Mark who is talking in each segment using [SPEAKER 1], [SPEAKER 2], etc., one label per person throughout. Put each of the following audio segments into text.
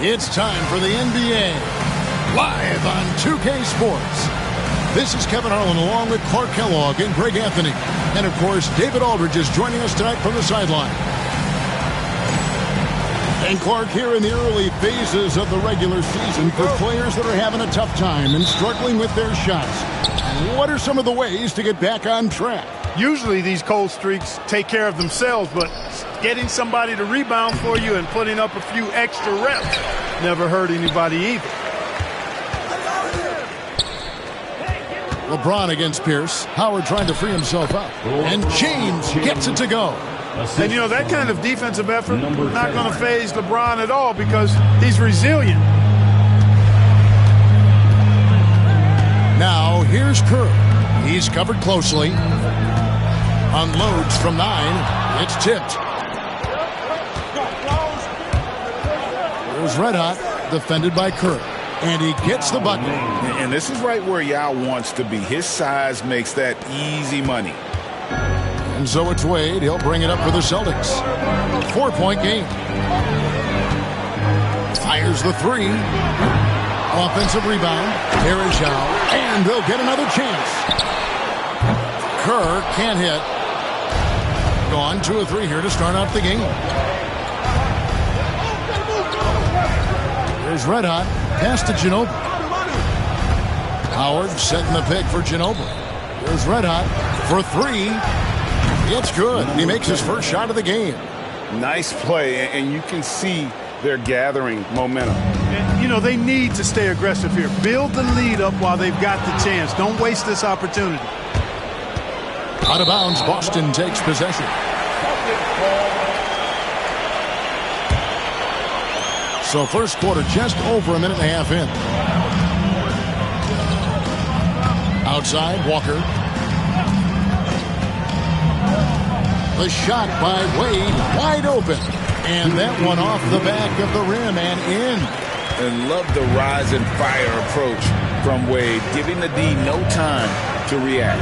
[SPEAKER 1] It's time for the NBA, live on 2K Sports. This is Kevin Harlan along with Clark Kellogg and Greg Anthony. And, of course, David Aldridge is joining us tonight from the sideline. And Clark, here in the early phases of the regular season, for players that are having a tough time and struggling with their shots, what are some of the ways to get back on track?
[SPEAKER 2] Usually these cold streaks take care of themselves, but getting somebody to rebound for you and putting up a few extra reps never hurt anybody either.
[SPEAKER 1] LeBron against Pierce. Howard trying to free himself up. And James gets it to go.
[SPEAKER 2] And, you know, that kind of defensive effort not going to faze LeBron at all because he's resilient.
[SPEAKER 1] Now, here's Kerr. He's covered closely. Unloads from 9. It's tipped. There's Red Hot, defended by Kerr. And he gets the bucket.
[SPEAKER 3] And this is right where Yao wants to be. His size makes that easy money.
[SPEAKER 1] And so it's Wade. He'll bring it up for the Celtics. 4-point game. Fires the 3. Offensive rebound. Here is Yao. And they'll get another chance. Kerr can't hit. Gone 2 of 3 here to start out the game. There's Red Hot. Pass to Ginobili. Howard setting the pick for Ginobili. There's Red Hot for 3. It's good. He makes his first shot of the game.
[SPEAKER 3] Nice play, and you can see they're gathering momentum.
[SPEAKER 2] And, you know, they need to stay aggressive here. Build the lead up while they've got the chance. Don't waste this opportunity.
[SPEAKER 1] Out of bounds, Boston takes possession. So first quarter just over a minute and a half in. Outside, Walker. The shot by Wade, wide open. And that one off the back of the rim and in.
[SPEAKER 3] And love the rise and fire approach from Wade, giving the D no time to react.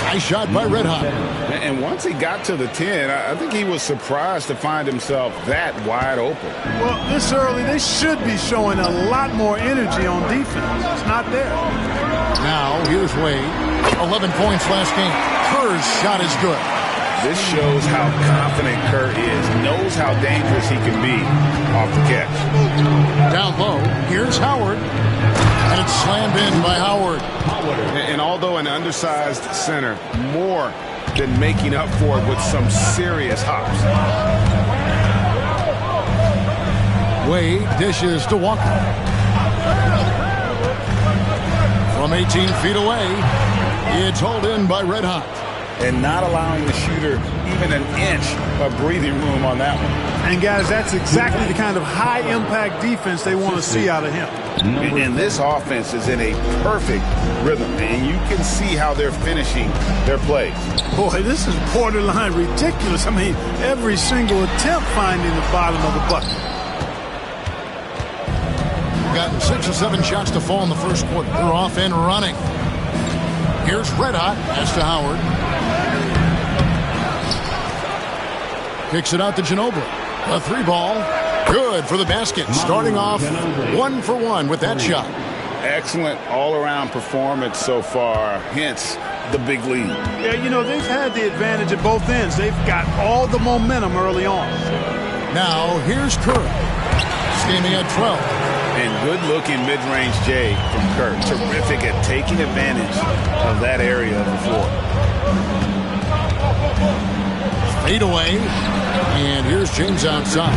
[SPEAKER 1] Nice shot by Red Hot.
[SPEAKER 3] And once he got to the 10, I think he was surprised to find himself that wide open.
[SPEAKER 2] Well, this early, they should be showing a lot more energy on defense. It's not there.
[SPEAKER 1] Now, here's Wade. 11 points last game. Kerr's shot is good.
[SPEAKER 3] This shows how confident Kerr is, knows how dangerous he can be off the catch.
[SPEAKER 1] Down low, here's Howard. And it's slammed in by Howard.
[SPEAKER 3] And although an undersized center, more than making up for it with some serious hops.
[SPEAKER 1] Wade dishes to Walker. From 18 feet away, it's hauled in by Red Hot.
[SPEAKER 3] And not allowing the shooter even an inch of breathing room on that one.
[SPEAKER 2] And, guys, that's exactly the kind of high-impact defense they want to see out of him.
[SPEAKER 3] And this offense is in a perfect rhythm, and you can see how they're finishing their plays.
[SPEAKER 2] Boy, this is borderline ridiculous. I mean, every single attempt finding the bottom of the bucket.
[SPEAKER 1] Gotten 6 or 7 shots to fall in the first quarter. They're off and running. Here's Red Hot. Pass to Howard. Kicks it out to Ginobili. A 3-ball. Good for the basket. Starting off 1 for 1 with that shot.
[SPEAKER 3] Excellent all-around performance so far, hence the big lead.
[SPEAKER 2] Yeah, you know, they've had the advantage at both ends. They've got all the momentum early on.
[SPEAKER 1] Now, here's Kerr. Standing at 12.
[SPEAKER 3] And good-looking mid-range J from Kerr. Terrific at taking advantage of that area of the floor.
[SPEAKER 1] Fade away. And here's James outside.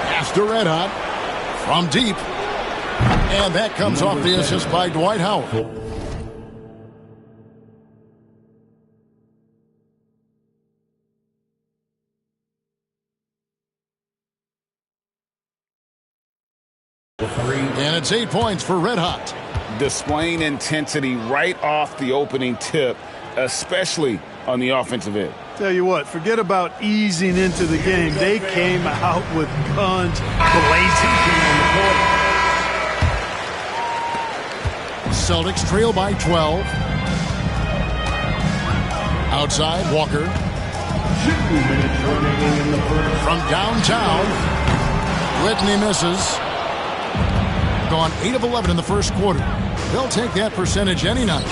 [SPEAKER 1] Pass to Red Hot. From deep. And that comes off the assist by Dwight Howard. And it's 8 points for Red Hot.
[SPEAKER 3] Displaying intensity right off the opening tip, especially on the offensive end.
[SPEAKER 2] Tell you what, forget about easing into the game. They came out with guns blazing on the court.
[SPEAKER 1] Celtics trail by 12. Outside, Walker.
[SPEAKER 4] 2 minutes remaining in the first.
[SPEAKER 1] From downtown, Whitney misses. Gone 8 of 11 in the first quarter. They'll take that percentage any night.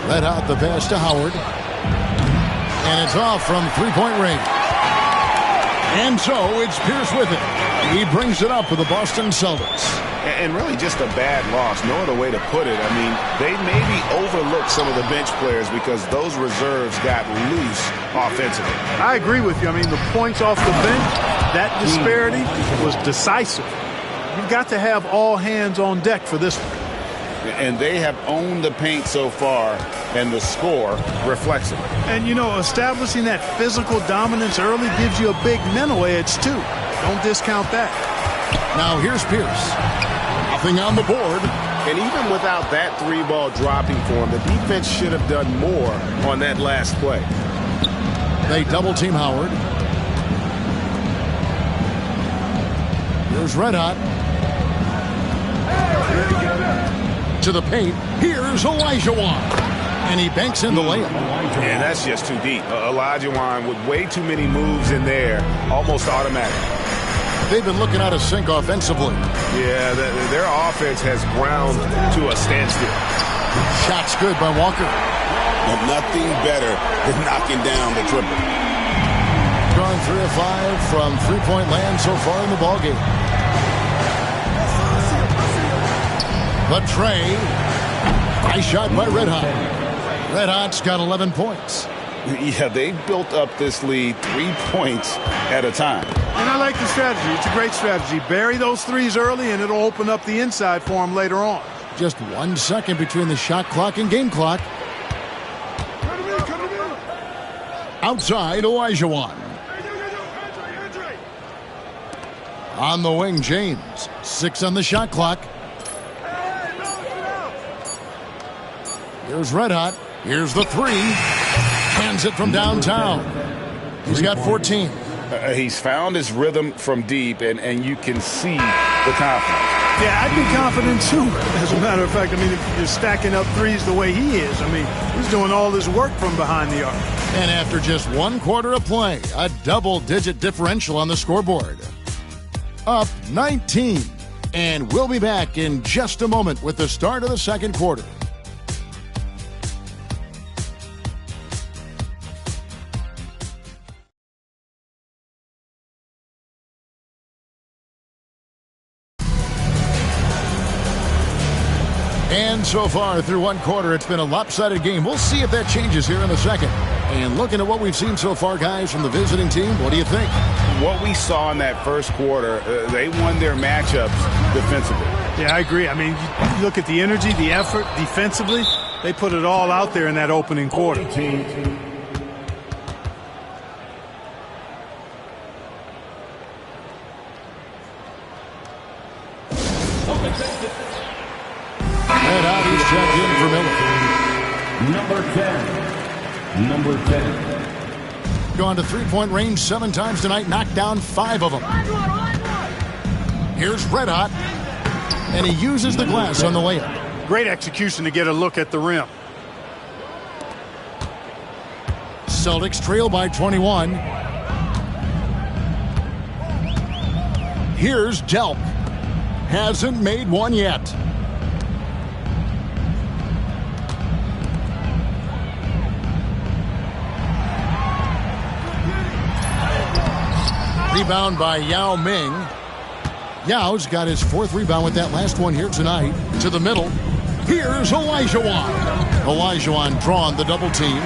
[SPEAKER 1] Let out the pass to Howard. And it's off from three-point range. And so it's Pierce with it. He brings it up for the Boston Celtics.
[SPEAKER 3] And really just a bad loss. No other way to put it. I mean, they maybe overlooked some of the bench players because those reserves got loose offensively.
[SPEAKER 2] I agree with you. I mean, the points off the bench, that disparity was decisive. You've got to have all hands on deck for this one.
[SPEAKER 3] And they have owned the paint so far, and the score reflects it. And,
[SPEAKER 2] you know, establishing that physical dominance early gives you a big mental edge, too. Don't discount that.
[SPEAKER 1] Now here's Pierce. Nothing on the board.
[SPEAKER 3] And even without that three-ball dropping for him, the defense should have done more on that last play.
[SPEAKER 1] They double-team Howard. Here's Red Hot. To the paint. Here's Olajuwon. And he banks in the layup.
[SPEAKER 3] And that's just too deep. Olajuwon with way too many moves in there, almost automatic.
[SPEAKER 1] They've been looking out of sync offensively.
[SPEAKER 3] Yeah, their offense has ground to a standstill.
[SPEAKER 1] Shot's good by Walker.
[SPEAKER 3] But nothing better than knocking down the triple.
[SPEAKER 1] Gone 3 of 5 from three-point land so far in the ballgame. But Trey, nice shot by Red Hot. Red Hot's got 11 points.
[SPEAKER 3] Yeah, they built up this lead 3 points at a time.
[SPEAKER 2] And I like the strategy. It's a great strategy. Bury those threes early, and it'll open up the inside for them later on.
[SPEAKER 1] Just 1 second between the shot clock and game clock. Outside, Olajuwon. On the wing, James. 6 on the shot clock. Here's Red Hot. Here's the three. Hands it from downtown. He's got 14.
[SPEAKER 3] He's found his rhythm from deep, and you can see the confidence.
[SPEAKER 2] Yeah, I'd be confident, too. As a matter of fact, I mean, if you're stacking up threes the way he is, I mean, he's doing all this work from behind the arc.
[SPEAKER 1] And after just 1 quarter of play, a double-digit differential on the scoreboard. Up 19. And we'll be back in just a moment with the start of the second quarter. And so far through 1 quarter, it's been a lopsided game. We'll see if that changes here in a second. And looking at what we've seen so far, guys, from the visiting team, what do you think?
[SPEAKER 3] What we saw in that first quarter, they won their matchups defensively.
[SPEAKER 2] Yeah, I agree. I mean, you look at the energy, the effort defensively. They put it all out there in that opening quarter.
[SPEAKER 1] And out he's checked in for Miller.
[SPEAKER 4] Number 10.
[SPEAKER 1] Gone to three-point range 7 times tonight, knocked down 5 of them. Here's Red Hot, and he uses the glass on the layup.
[SPEAKER 2] Great execution to get a look at the rim.
[SPEAKER 1] Celtics trail by 21. Here's Delk. Hasn't made one yet. Rebound by Yao Ming. Yao's got his 4th rebound with that last one here tonight. To the middle. Here's Olajuwon. Olajuwon drawn the double team.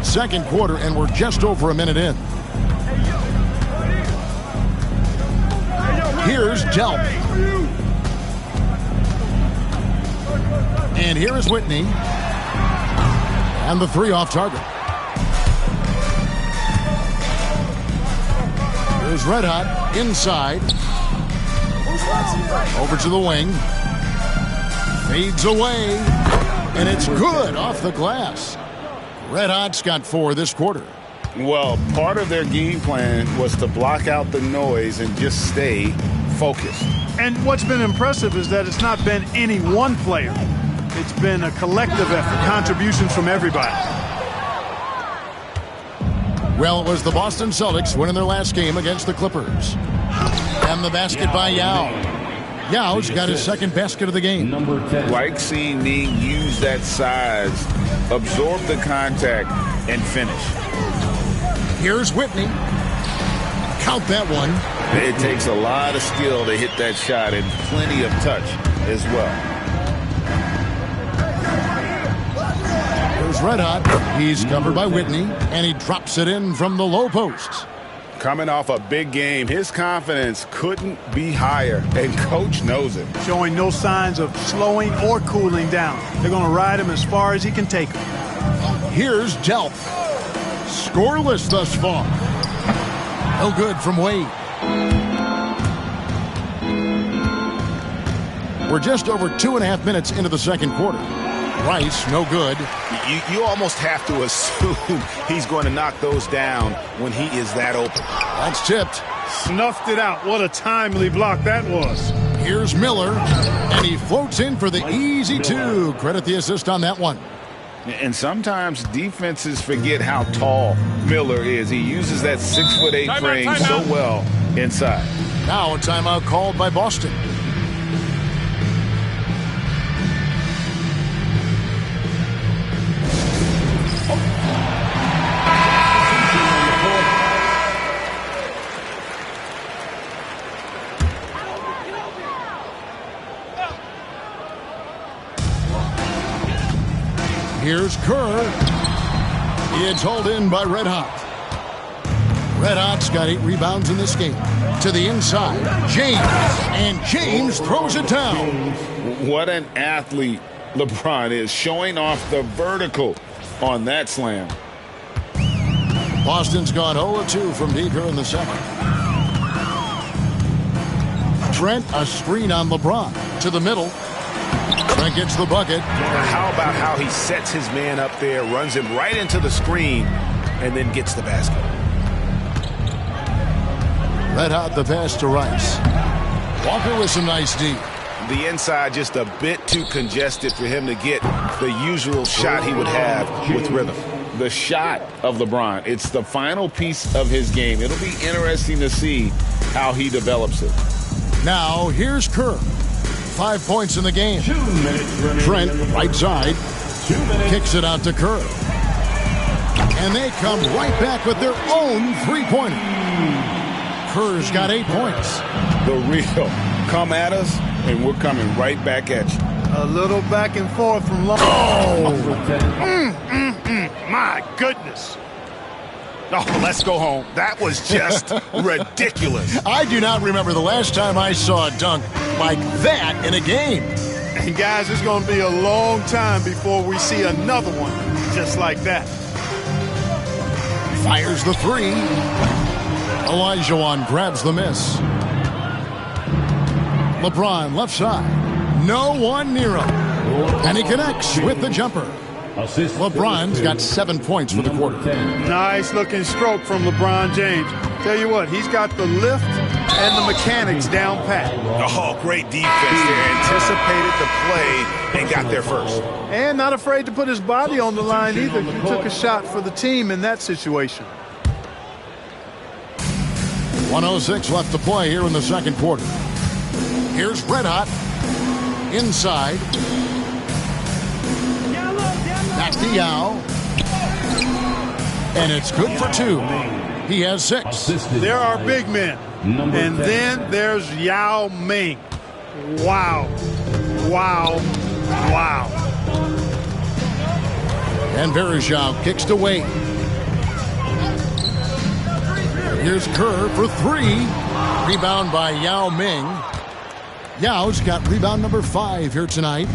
[SPEAKER 1] Second quarter, and we're just over a minute in. Here's Delp. And here is Whitney. And the 3 off target. Here's Red Hot inside. Over to the wing. Fades away. And it's good off the glass. Red Hot's got 4 this quarter.
[SPEAKER 3] Well, part of their game plan was to block out the noise and just stay focused.
[SPEAKER 2] And what's been impressive is that it's not been any one player. It's been a collective effort, contributions from everybody.
[SPEAKER 1] Well, it was the Boston Celtics winning their last game against the Clippers. And the basket by Yao. Yao's got his second basket of the game.
[SPEAKER 4] Number 10.
[SPEAKER 3] Like seeing Ning use that size, absorb the contact, and finish.
[SPEAKER 1] Here's Whitney. Count that one.
[SPEAKER 3] It takes a lot of skill to hit that shot and plenty of touch as well.
[SPEAKER 1] Here's Red Hot. He's covered by Whitney, and he drops it in from the low post.
[SPEAKER 3] Coming off a big game, his confidence couldn't be higher, and coach knows it.
[SPEAKER 2] Showing no signs of slowing or cooling down. They're going to ride him as far as he can take him.
[SPEAKER 1] Here's Delp. Scoreless thus far. No good from Wade. We're just over 2.5 minutes into the second quarter. Rice, no good.
[SPEAKER 3] You almost have to assume he's going to knock those down when he is that open.
[SPEAKER 1] That's tipped.
[SPEAKER 2] Snuffed it out. What a timely block that was.
[SPEAKER 1] Here's Miller, and he floats in for the easy two. Credit the assist on that one.
[SPEAKER 3] And sometimes defenses forget how tall Miller is. He uses that 6'8" frame so well inside.
[SPEAKER 1] Now a timeout called by Boston. Here's Kerr. It's hauled in by Red Hot. Red Hot's got 8 rebounds in this game. To the inside, James. And James throws it down.
[SPEAKER 3] What an athlete LeBron is, showing off the vertical on that slam.
[SPEAKER 1] Boston's gone 0-2 from deep here in the second. Trent, a screen on LeBron. To the middle. Trent gets the bucket.
[SPEAKER 3] How about how he sets his man up there, runs him right into the screen, and then gets the basket.
[SPEAKER 1] Red Hot the pass to Rice. Walker with some nice D.
[SPEAKER 3] The inside just a bit too congested for him to get the usual shot he would have with rhythm. The shot of LeBron, it's the final piece of his game. It'll be interesting to see how he develops it.
[SPEAKER 1] Now here's Kerr. 5 points in the game.
[SPEAKER 4] 2 minutes.
[SPEAKER 1] Trent, right side, kicks it out to Kerr. And they come right back with their own three-pointer. Kerr's got 8 points.
[SPEAKER 3] The real come at us, and we're coming right back at you.
[SPEAKER 2] A little back and forth from long. My goodness.
[SPEAKER 3] Oh, let's go home. That was just ridiculous.
[SPEAKER 1] I do not remember the last time I saw a dunk like that in a game.
[SPEAKER 2] And guys, it's going to be a long time before we see another one just like that.
[SPEAKER 1] Fires the three. Olajuwon grabs the miss. LeBron left side. No one near him. And he connects with the jumper. LeBron's got 7 points for the quarter.
[SPEAKER 2] Nice looking stroke from LeBron James. Tell you what, he's got the lift and the mechanics down pat.
[SPEAKER 3] Oh, great defense there. Anticipated the play and got there first.
[SPEAKER 2] And not afraid to put his body on the line either. He took a shot for the team in that situation.
[SPEAKER 1] 1:06 left to play here in the second quarter. Here's Red Hot. Inside. Back to Yao. And it's good for 2. He has 6.
[SPEAKER 2] There are big men. And then there's Yao Ming. Wow. Wow. Wow.
[SPEAKER 1] And Verejao kicks to Wade. Here's Kerr for 3. Rebound by Yao Ming. Yao's got rebound number 5 here tonight.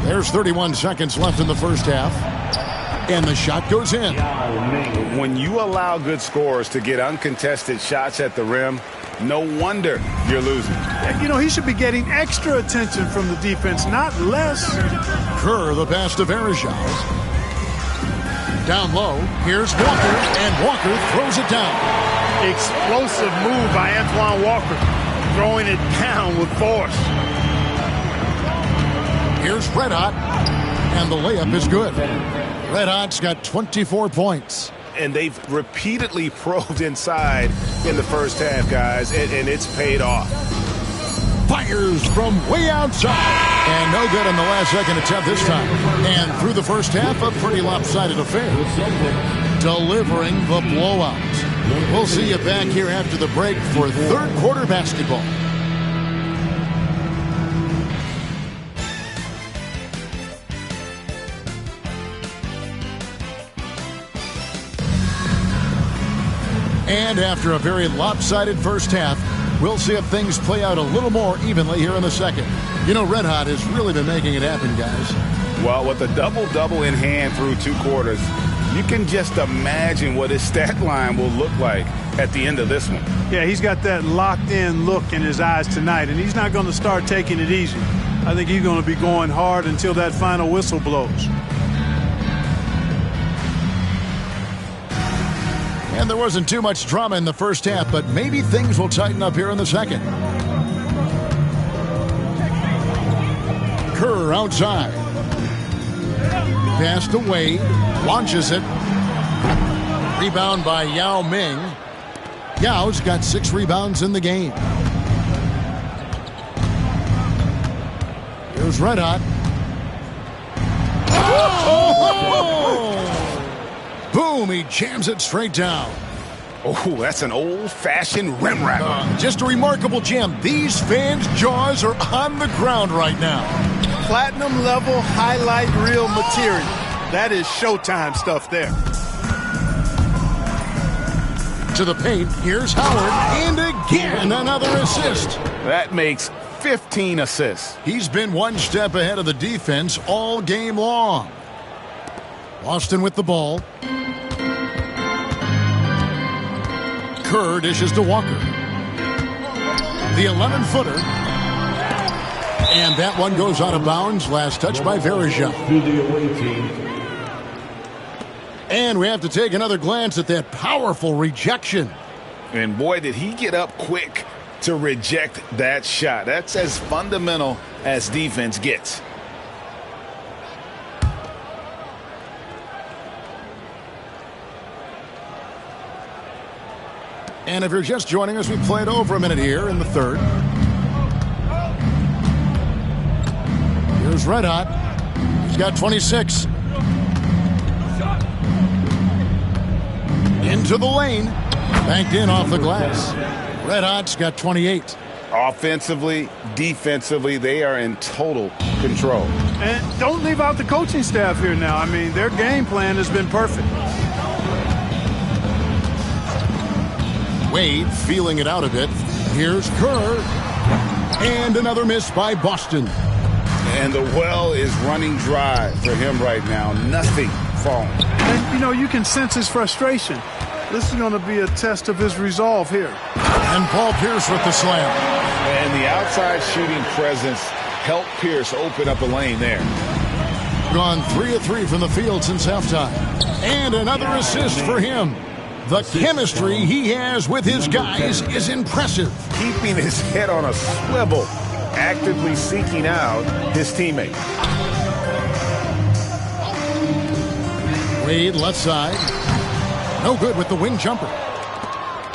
[SPEAKER 1] There's 31 seconds left in the first half. And the shot goes in.
[SPEAKER 3] When you allow good scorers to get uncontested shots at the rim, no wonder you're losing.
[SPEAKER 2] You know, he should be getting extra attention from the defense, not less.
[SPEAKER 1] Kerr, the pass to Verejao. Down low, here's Walker, and Walker throws it down.
[SPEAKER 2] Explosive move by Antoine Walker, throwing it down with force.
[SPEAKER 1] Here's Red Hot, And the layup is good. Red Hot's got 24 points.
[SPEAKER 3] And they've repeatedly probed inside in the first half, guys, and it's paid off.
[SPEAKER 1] Fires from way outside. And no good on the last second attempt this time. And through the first half, a pretty lopsided affair. Delivering the blowout. We'll see you back here after the break for third quarter basketball. And after a very lopsided first half, we'll see if things play out a little more evenly here in the second. You know, Red Hot has really been making it happen, guys.
[SPEAKER 3] Well, with a double-double in hand through 2 quarters, you can just imagine what his stat line will look like at the end of this one.
[SPEAKER 2] Yeah, he's got that locked-in look in his eyes tonight, and he's not going to start taking it easy. I think he's going to be going hard until that final whistle blows.
[SPEAKER 1] And there wasn't too much drama in the first half, but maybe things will tighten up here in the second. Kerr outside. Pass to Wade. Launches it. Rebound by Yao Ming. Yao's got 6 rebounds in the game. Here's Red Hot. Boom, he jams it straight down.
[SPEAKER 3] Oh, that's an old-fashioned rim wrap.
[SPEAKER 1] Just a remarkable jam. These fans' jaws are on the ground right now.
[SPEAKER 2] Platinum level highlight reel material. That is Showtime stuff there.
[SPEAKER 1] To the paint, here's Howard, and again another assist.
[SPEAKER 3] That makes 15 assists.
[SPEAKER 1] He's been one step ahead of the defense all game long. Austin with the ball. Kerr dishes to Walker. The 11-footer. And that one goes out of bounds. Last touch by Verija. And we have to take another glance at that powerful rejection.
[SPEAKER 3] And boy, did he get up quick to reject that shot. That's as fundamental as defense gets.
[SPEAKER 1] And if you're just joining us, we played over a minute here in the third. Here's Red Hot. He's got 26. Into the lane. Banked in off the glass. Red Hot's got 28.
[SPEAKER 3] Offensively, defensively, they are in total control.
[SPEAKER 2] And don't leave out the coaching staff here now. I mean, their game plan has been perfect.
[SPEAKER 1] Wade feeling it out a bit. Here's Kerr. And another miss by Boston.
[SPEAKER 3] And the well is running dry for him right now. Nothing falling.
[SPEAKER 2] And, you know, you can sense his frustration. This is going to be a test of his resolve here.
[SPEAKER 1] And Paul Pierce with the slam.
[SPEAKER 3] And the outside shooting presence helped Pierce open up a lane there.
[SPEAKER 1] Gone 3 of 3 from the field since halftime. And another assist for him. The chemistry he has with his guys is impressive.
[SPEAKER 3] Keeping his head on a swivel, actively seeking out his teammate.
[SPEAKER 1] Wade left side. No good with the wing jumper.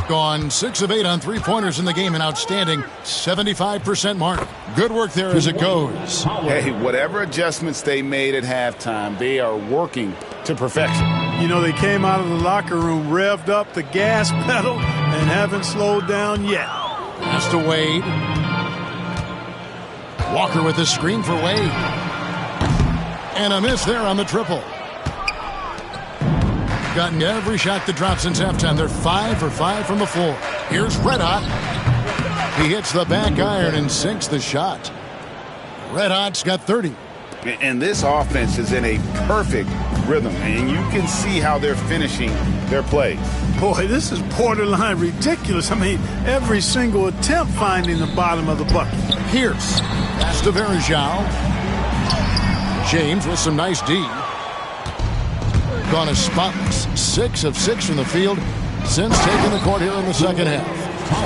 [SPEAKER 1] Gone 6 of 8 on 3-pointers in the game, an outstanding 75% mark. Good work there as it goes.
[SPEAKER 3] Hey, whatever adjustments they made at halftime, they are working to perfection.
[SPEAKER 2] You know, they came out of the locker room, revved up the gas pedal, and haven't slowed down yet.
[SPEAKER 1] Pass to Wade. Walker with the screen for Wade. And a miss there on the triple. Gotten every shot that dropped since halftime. They're 5 for 5 from the floor. Here's Red Hot. He hits the back iron and sinks the shot. Red Hot's got 30.
[SPEAKER 3] And this offense is in a perfect rhythm, and you can see how they're finishing their plays.
[SPEAKER 2] Boy, this is borderline ridiculous. I mean, every single attempt finding the bottom of the bucket.
[SPEAKER 1] Pierce. Pass to Verija. James with some nice D. Gone a spotless 6 of 6 from the field since taking the court here in the second half.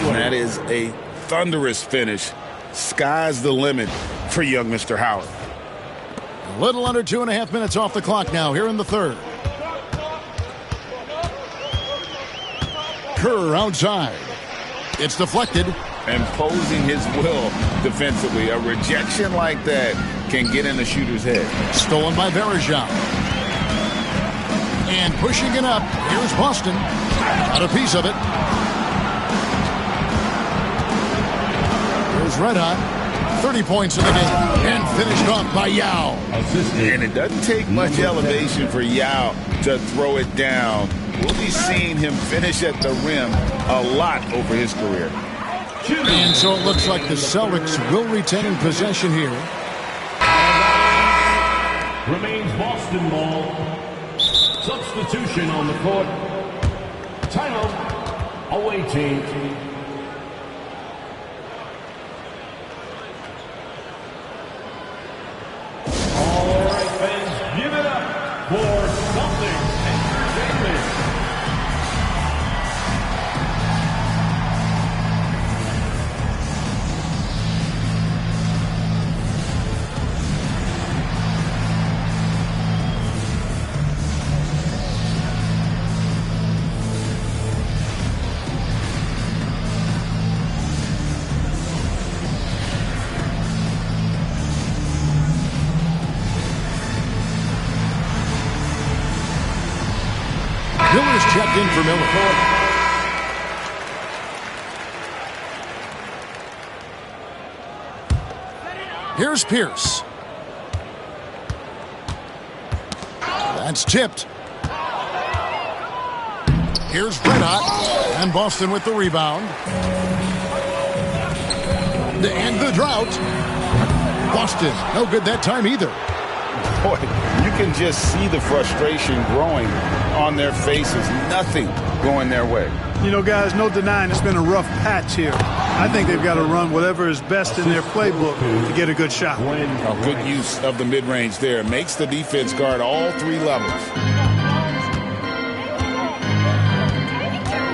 [SPEAKER 3] That is a thunderous finish. Sky's the limit for young Mr. Howard.
[SPEAKER 1] Little under 2.5 minutes off the clock now here in the third. Kerr outside. It's deflected.
[SPEAKER 3] Imposing his will defensively. A rejection like that can get in the shooter's head.
[SPEAKER 1] Stolen by Bergeron. And pushing it up. Here's Boston. Got a piece of it. Here's Red Hot. 30 points in the game. And finished off by Yao.
[SPEAKER 3] And it doesn't take much elevation for Yao to throw it down. We'll be seeing him finish at the rim a lot over his career.
[SPEAKER 1] And so it looks like the Celtics will retain possession here.
[SPEAKER 4] Remains Boston ball. Substitution on the court. Timeout. Away team. All right, fans, give it up for Celtics Entertainment.
[SPEAKER 1] Miller's checked in for Miller. Here's Pierce. That's tipped. Here's Red Hot. And Boston with the rebound. And the drought. Boston, no good that time either.
[SPEAKER 3] Boy, you can just see the frustration growing on their faces. Nothing going their way.
[SPEAKER 2] You know, guys, no denying it's been a rough patch here. I think they've got to run whatever is best in their playbook to get a good shot.
[SPEAKER 3] Good use of the mid-range there. Makes the defense guard all three levels.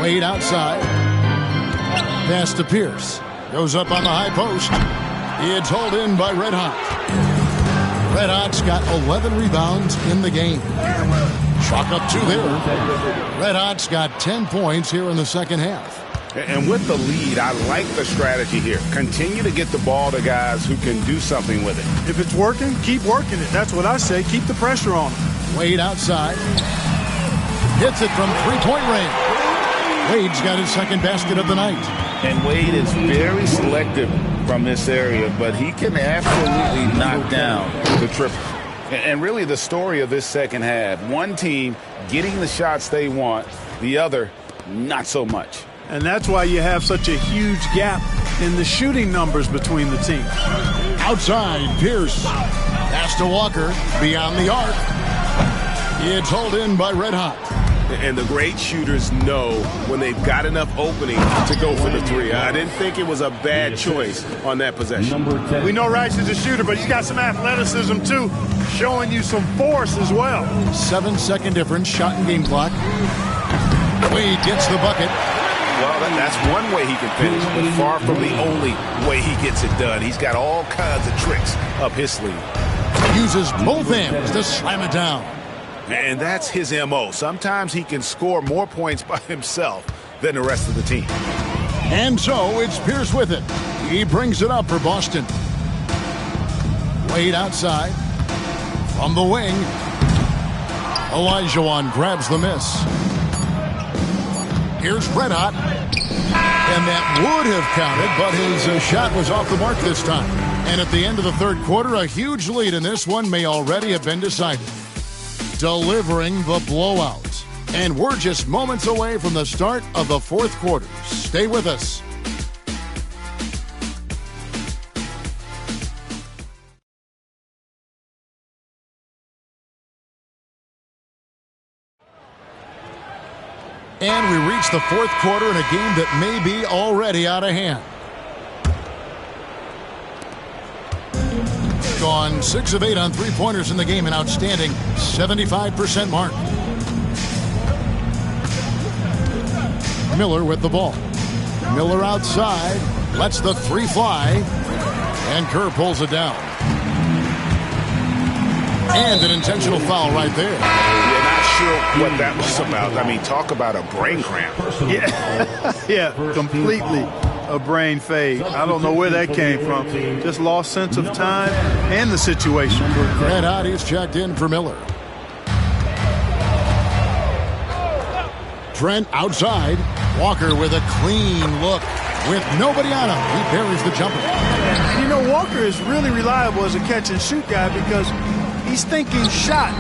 [SPEAKER 1] Wade outside. Pass to Pierce. Goes up on the high post. It's hauled in by Red Hot. Red Hot's got 11 rebounds in the game. Chalk up 2 there. Red Hot's got 10 points here in the second half.
[SPEAKER 3] And with the lead, I like the strategy here. Continue to get the ball to guys who can do something with it.
[SPEAKER 2] If it's working, keep working it. That's what I say. Keep the pressure on him.
[SPEAKER 1] Wade outside. Hits it from three-point range. Wade's got his second basket of the night.
[SPEAKER 3] And Wade is very selective from this area, but he can absolutely knock down the triple. And really the story of this second half, one team getting the shots they want, the other not so much.
[SPEAKER 2] And that's why you have such a huge gap in the shooting numbers between the teams.
[SPEAKER 1] Outside, Pierce. Pass to Walker, beyond the arc. It's hauled in by Red Hot.
[SPEAKER 3] And the great shooters know when they've got enough opening to go for the three. I didn't think it was a bad choice on that possession.
[SPEAKER 2] We know Rice is a shooter, but he's got some athleticism too, showing you some force as well.
[SPEAKER 1] 7-second difference, shot and game clock. Wade gets the bucket.
[SPEAKER 3] Well, that's one way he can finish, but far from the only way he gets it done. He's got all kinds of tricks up his sleeve.
[SPEAKER 1] Uses both hands to slam it down.
[SPEAKER 3] And that's his M.O. Sometimes he can score more points by himself than the rest of the team.
[SPEAKER 1] And so it's Pierce with it. He brings it up for Boston. Wade outside. From the wing. Olajuwon grabs the miss. Here's Red Hot. And that would have counted, but his shot was off the mark this time. And at the end of the third quarter, a huge lead in this one may already have been decided. Delivering the blowout. And we're just moments away from the start of the fourth quarter. Stay with us. And we reach the fourth quarter in a game that may be already out of hand. Gone 6 of 8 on three-pointers in the game, an outstanding 75% mark. Miller with the ball. Miller outside, lets the three fly, and Kerr pulls it down. And an intentional foul right there.
[SPEAKER 3] Yeah, not sure what that was about. I mean, talk about a brain cramp.
[SPEAKER 2] Yeah, yeah, completely a brain fade. I don't know where that came from. Just lost sense of time and the situation.
[SPEAKER 1] Red Hot is checked in for Miller. Trent outside. Walker with a clean look. With nobody on him, he buries the jumper.
[SPEAKER 2] And you know, Walker is really reliable as a catch-and-shoot guy because he's thinking shot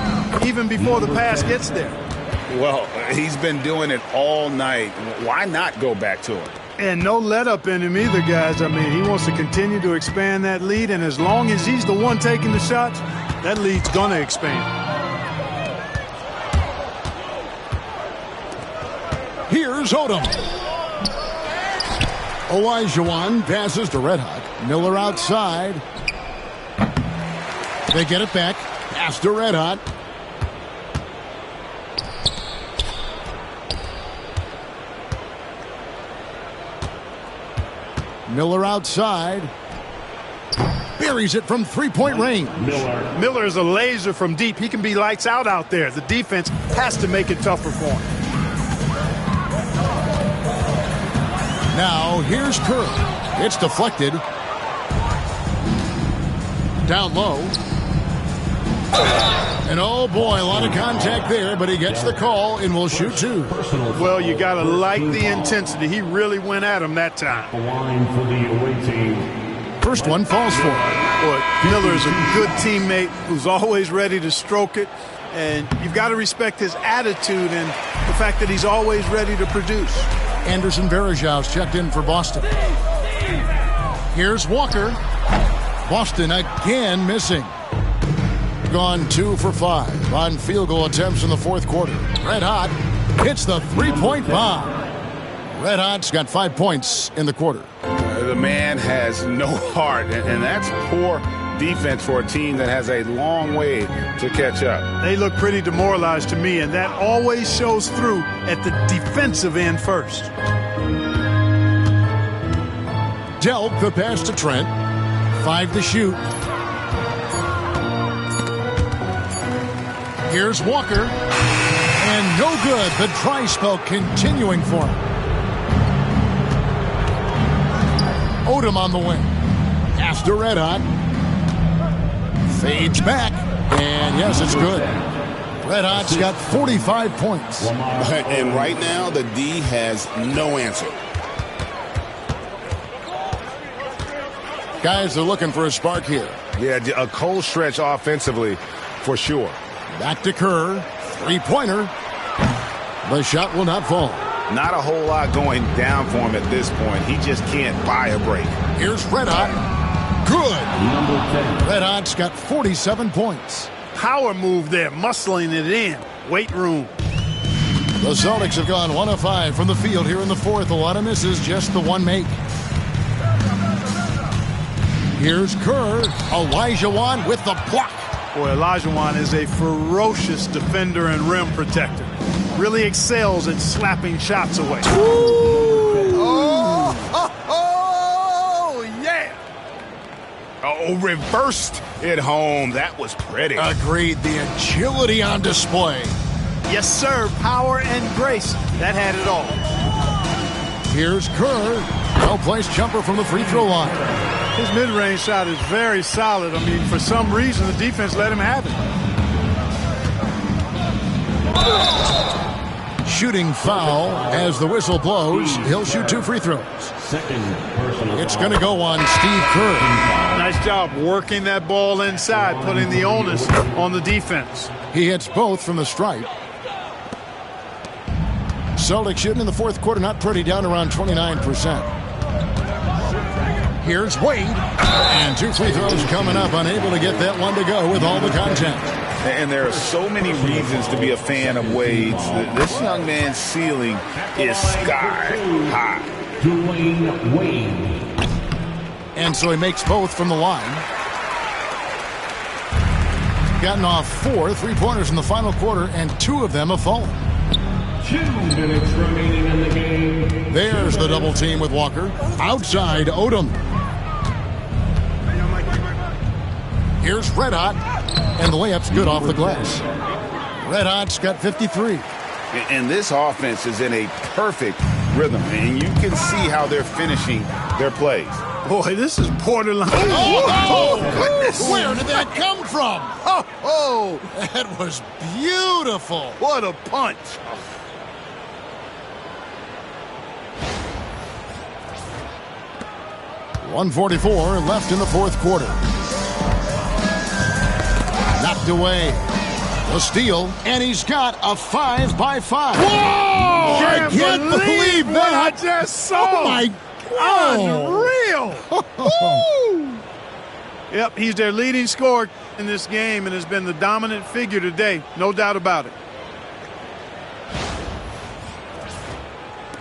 [SPEAKER 2] even before the pass gets there.
[SPEAKER 3] Well, he's been doing it all night. Why not go back to him?
[SPEAKER 2] And no let-up in him either, guys. I mean, he wants to continue to expand that lead, and as long as he's the one taking the shots, that lead's going to expand.
[SPEAKER 1] Here's Odom. Olajuwon passes to Red Hot. Miller outside. They get it back. Pass to Red Hot. Miller outside. Buries it from three-point range.
[SPEAKER 2] Miller is a laser from deep. He can be lights out there. The defense has to make it tougher for him.
[SPEAKER 1] Now, here's Kerr. It's deflected. Down low. And oh boy, a lot of contact there, but he gets the call and will shoot two.
[SPEAKER 2] Well, you got to like the intensity. He really went at him that time.
[SPEAKER 1] First one falls for him.
[SPEAKER 2] Boy, Miller is a good teammate who's always ready to stroke it. And you've got to respect his attitude and the fact that he's always ready to produce.
[SPEAKER 1] Anderson Varejau's checked in for Boston. Here's Walker. Boston again missing. Gone 2 for 5 on field goal attempts in the fourth quarter. Red Hot hits the three-point bomb. Red Hot's got 5 points in the quarter.
[SPEAKER 3] The man has no heart, and that's poor defense for a team that has a long way to catch up.
[SPEAKER 2] They look pretty demoralized to me, and that always shows through at the defensive end first.
[SPEAKER 1] Delk the pass to Trent. 5 to shoot. Here's Walker. And no good. The dry spell continuing for him. Odom on the wing. Pass to Red Hot. Fades back. And yes, it's good. Red Hot's got 45 points.
[SPEAKER 3] And right now, the D has no answer.
[SPEAKER 1] Guys are looking for a spark here.
[SPEAKER 3] Yeah, a cold stretch offensively for sure.
[SPEAKER 1] Back to Kerr. Three-pointer. The shot will not fall.
[SPEAKER 3] Not a whole lot going down for him at this point. He just can't buy a break.
[SPEAKER 1] Here's Red Hot. Good. Red Hot's got 47 points.
[SPEAKER 2] Power move there, muscling it in. Weight room.
[SPEAKER 1] The Celtics have gone 1 of 5 from the field here in the fourth. A lot of misses, just the one make. Here's Kerr. Olajuwon with the block.
[SPEAKER 2] Boy, Olajuwon is a ferocious defender and rim protector. Really excels at slapping shots away. Yeah.
[SPEAKER 3] Oh, reversed it home. That was pretty.
[SPEAKER 1] Agreed. The agility on display.
[SPEAKER 2] Yes, sir. Power and grace. That had it all.
[SPEAKER 1] Here's Kerr. Well-placed jumper from the free throw line.
[SPEAKER 2] His mid-range shot is very solid. I mean, for some reason, the defense let him have it.
[SPEAKER 1] Shooting foul as the whistle blows. He'll shoot 2 free throws. It's going to go on Steve Kerr.
[SPEAKER 2] Nice job working that ball inside, putting the onus on the defense.
[SPEAKER 1] He hits both from the stripe. Celtics shooting in the fourth quarter, not pretty, down around 29%. Here's Wade. And 2 free throws coming up, unable to get that one to go with all the contact.
[SPEAKER 3] And there are so many reasons to be a fan of Wade's. This young man's ceiling is sky high.
[SPEAKER 4] Dwayne Wade.
[SPEAKER 1] And so he makes both from the line. Gotten off 4 3-pointers in the final quarter, and 2 of them have fallen.
[SPEAKER 4] 2 minutes remaining in the game.
[SPEAKER 1] There's the double team with Walker. Outside, Odom. Here's Red Hot. And the layup's good off the glass. Red Hot's got 53.
[SPEAKER 3] And this offense is in a perfect rhythm, and you can see how they're finishing their plays.
[SPEAKER 2] Boy, this is borderline.
[SPEAKER 1] Oh, goodness. Where did that come from?
[SPEAKER 2] Oh,
[SPEAKER 1] That was beautiful.
[SPEAKER 2] what a punch.
[SPEAKER 1] .144 left in the fourth quarter. Knocked away. The steal, and he's got a 5x5.
[SPEAKER 2] Whoa!
[SPEAKER 1] I can't believe
[SPEAKER 2] what
[SPEAKER 1] that.
[SPEAKER 2] I just saw.
[SPEAKER 1] Oh, my God.
[SPEAKER 2] Unreal. Yep, he's their leading scorer in this game and has been the dominant figure today. No doubt about it.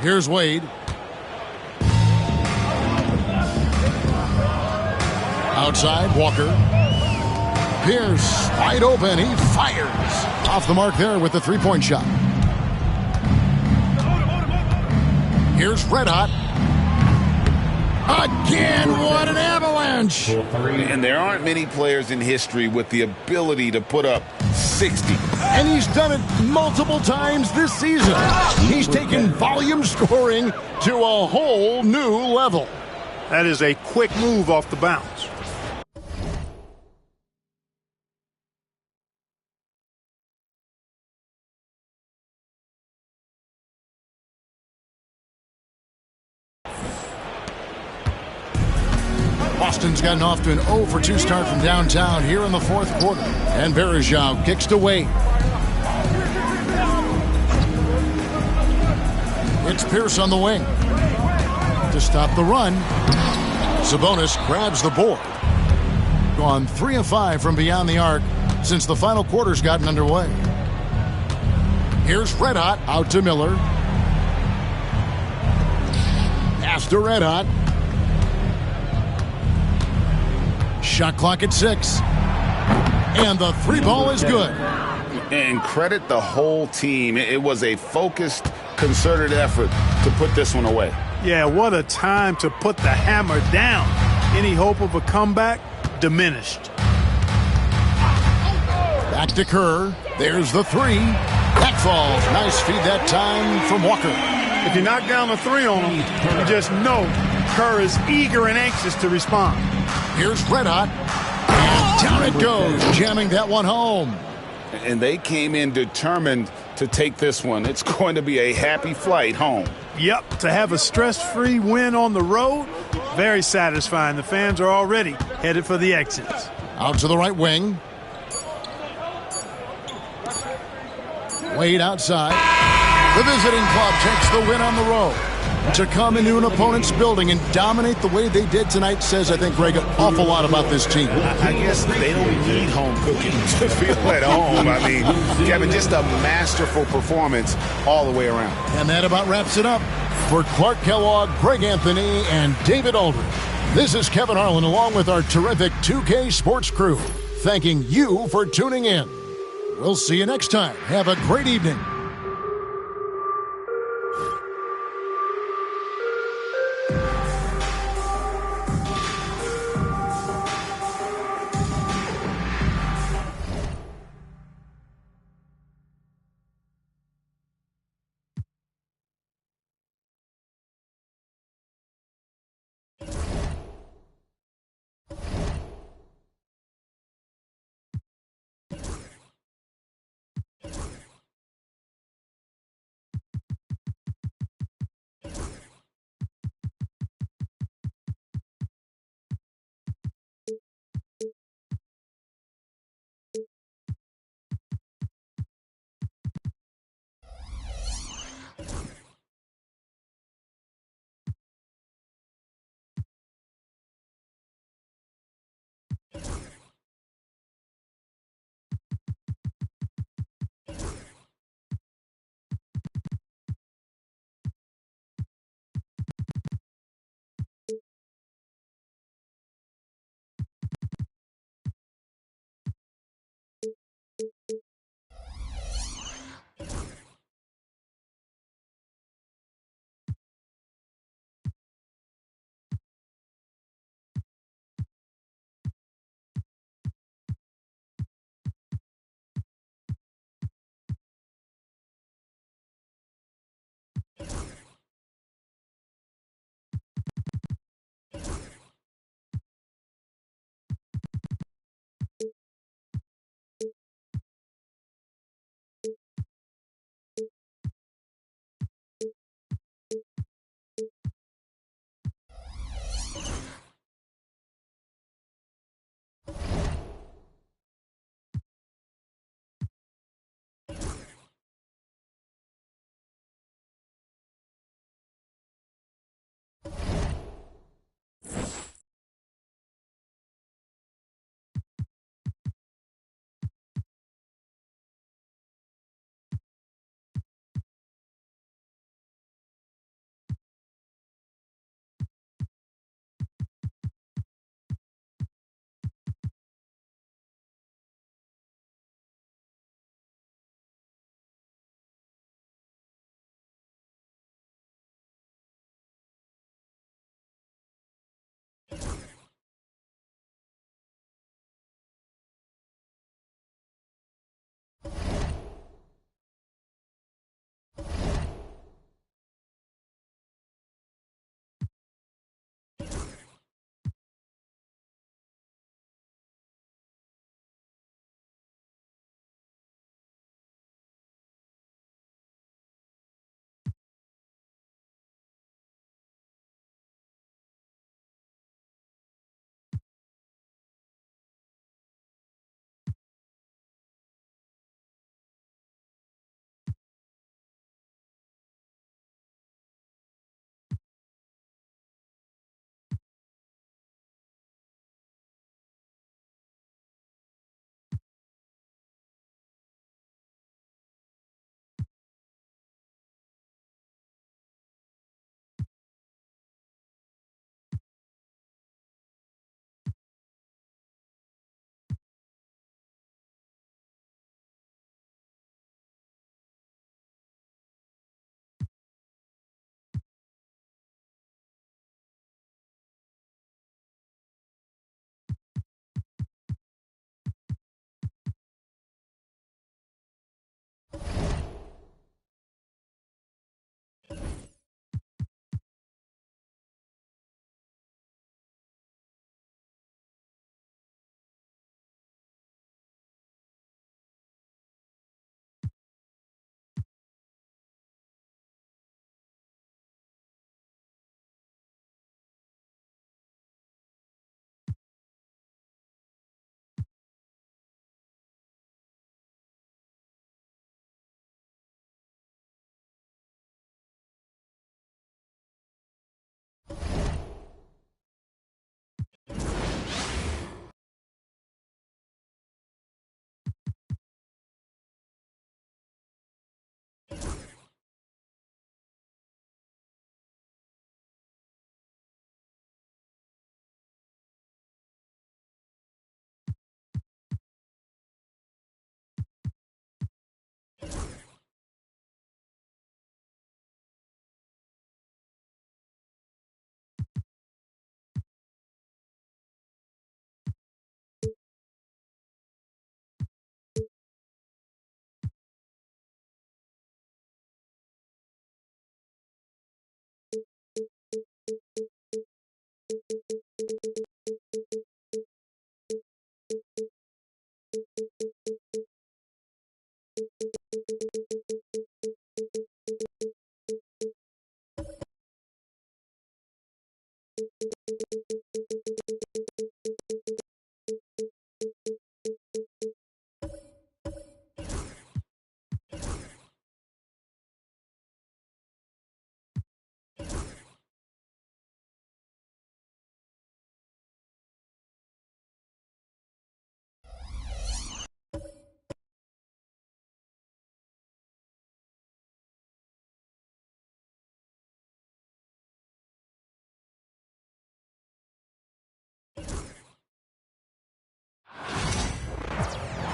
[SPEAKER 1] Here's Wade. Outside, Walker. Pierce, wide open. He fires. Off the mark there with the three-point shot. Here's Red Hot. Again, what an avalanche.
[SPEAKER 3] And there aren't many players in history with the ability to put up 60.
[SPEAKER 1] And he's done it multiple times this season. He's taken volume scoring to a whole new level.
[SPEAKER 2] That is a quick move off the bounce.
[SPEAKER 1] Boston's gotten off to an 0 for 2 start from downtown here in the fourth quarter. And Berejau kicks to Wade. It's Pierce on the wing. To stop the run, Sabonis grabs the board. Gone 3 of 5 from beyond the arc since the final quarter's gotten underway. Here's Red Hot out to Miller. Pass to Red Hot. Shot clock at 6. And the three ball is good.
[SPEAKER 3] And credit the whole team. It was a focused, concerted effort to put this one away.
[SPEAKER 2] Yeah, what a time to put the hammer down. Any hope of a comeback diminished.
[SPEAKER 1] Back to Kerr. There's the three. That falls. Nice feed that time from Walker.
[SPEAKER 2] If you knock down a three on him, you just know Kerr is eager and anxious to respond.
[SPEAKER 1] Here's Red Hot. And down it goes, jamming that one home.
[SPEAKER 3] And they came in determined to take this one. It's going to be a happy flight home.
[SPEAKER 2] Yep, to have a stress-free win on the road, very satisfying. The fans are already headed for the exits.
[SPEAKER 1] Out to the right wing. Wade outside. The visiting club takes the win on the road. To come into an opponent's building and dominate the way they did tonight says, I think, Greg, an awful lot about this team.
[SPEAKER 3] I guess they don't need home cooking to feel at home. I mean, Kevin, just a masterful performance all the way around.
[SPEAKER 1] And that about wraps it up. For Clark Kellogg, Greg Anthony, and David Aldridge, this is Kevin Harlan along with our terrific 2K Sports crew, thanking you for tuning in. We'll see you next time. Have a great evening.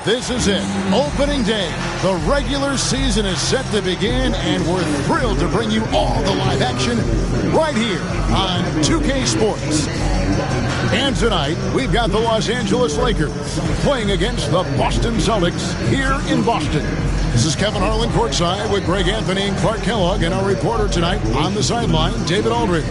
[SPEAKER 1] This is it, opening day. The regular season is set to begin, and we're thrilled to bring you all the live action right here on 2K Sports. And tonight, we've got the Los Angeles Lakers playing against the Boston Celtics here in Boston. This is Kevin Harlan courtside with Greg Anthony and Clark Kellogg, and our reporter tonight on the sideline, David Aldridge.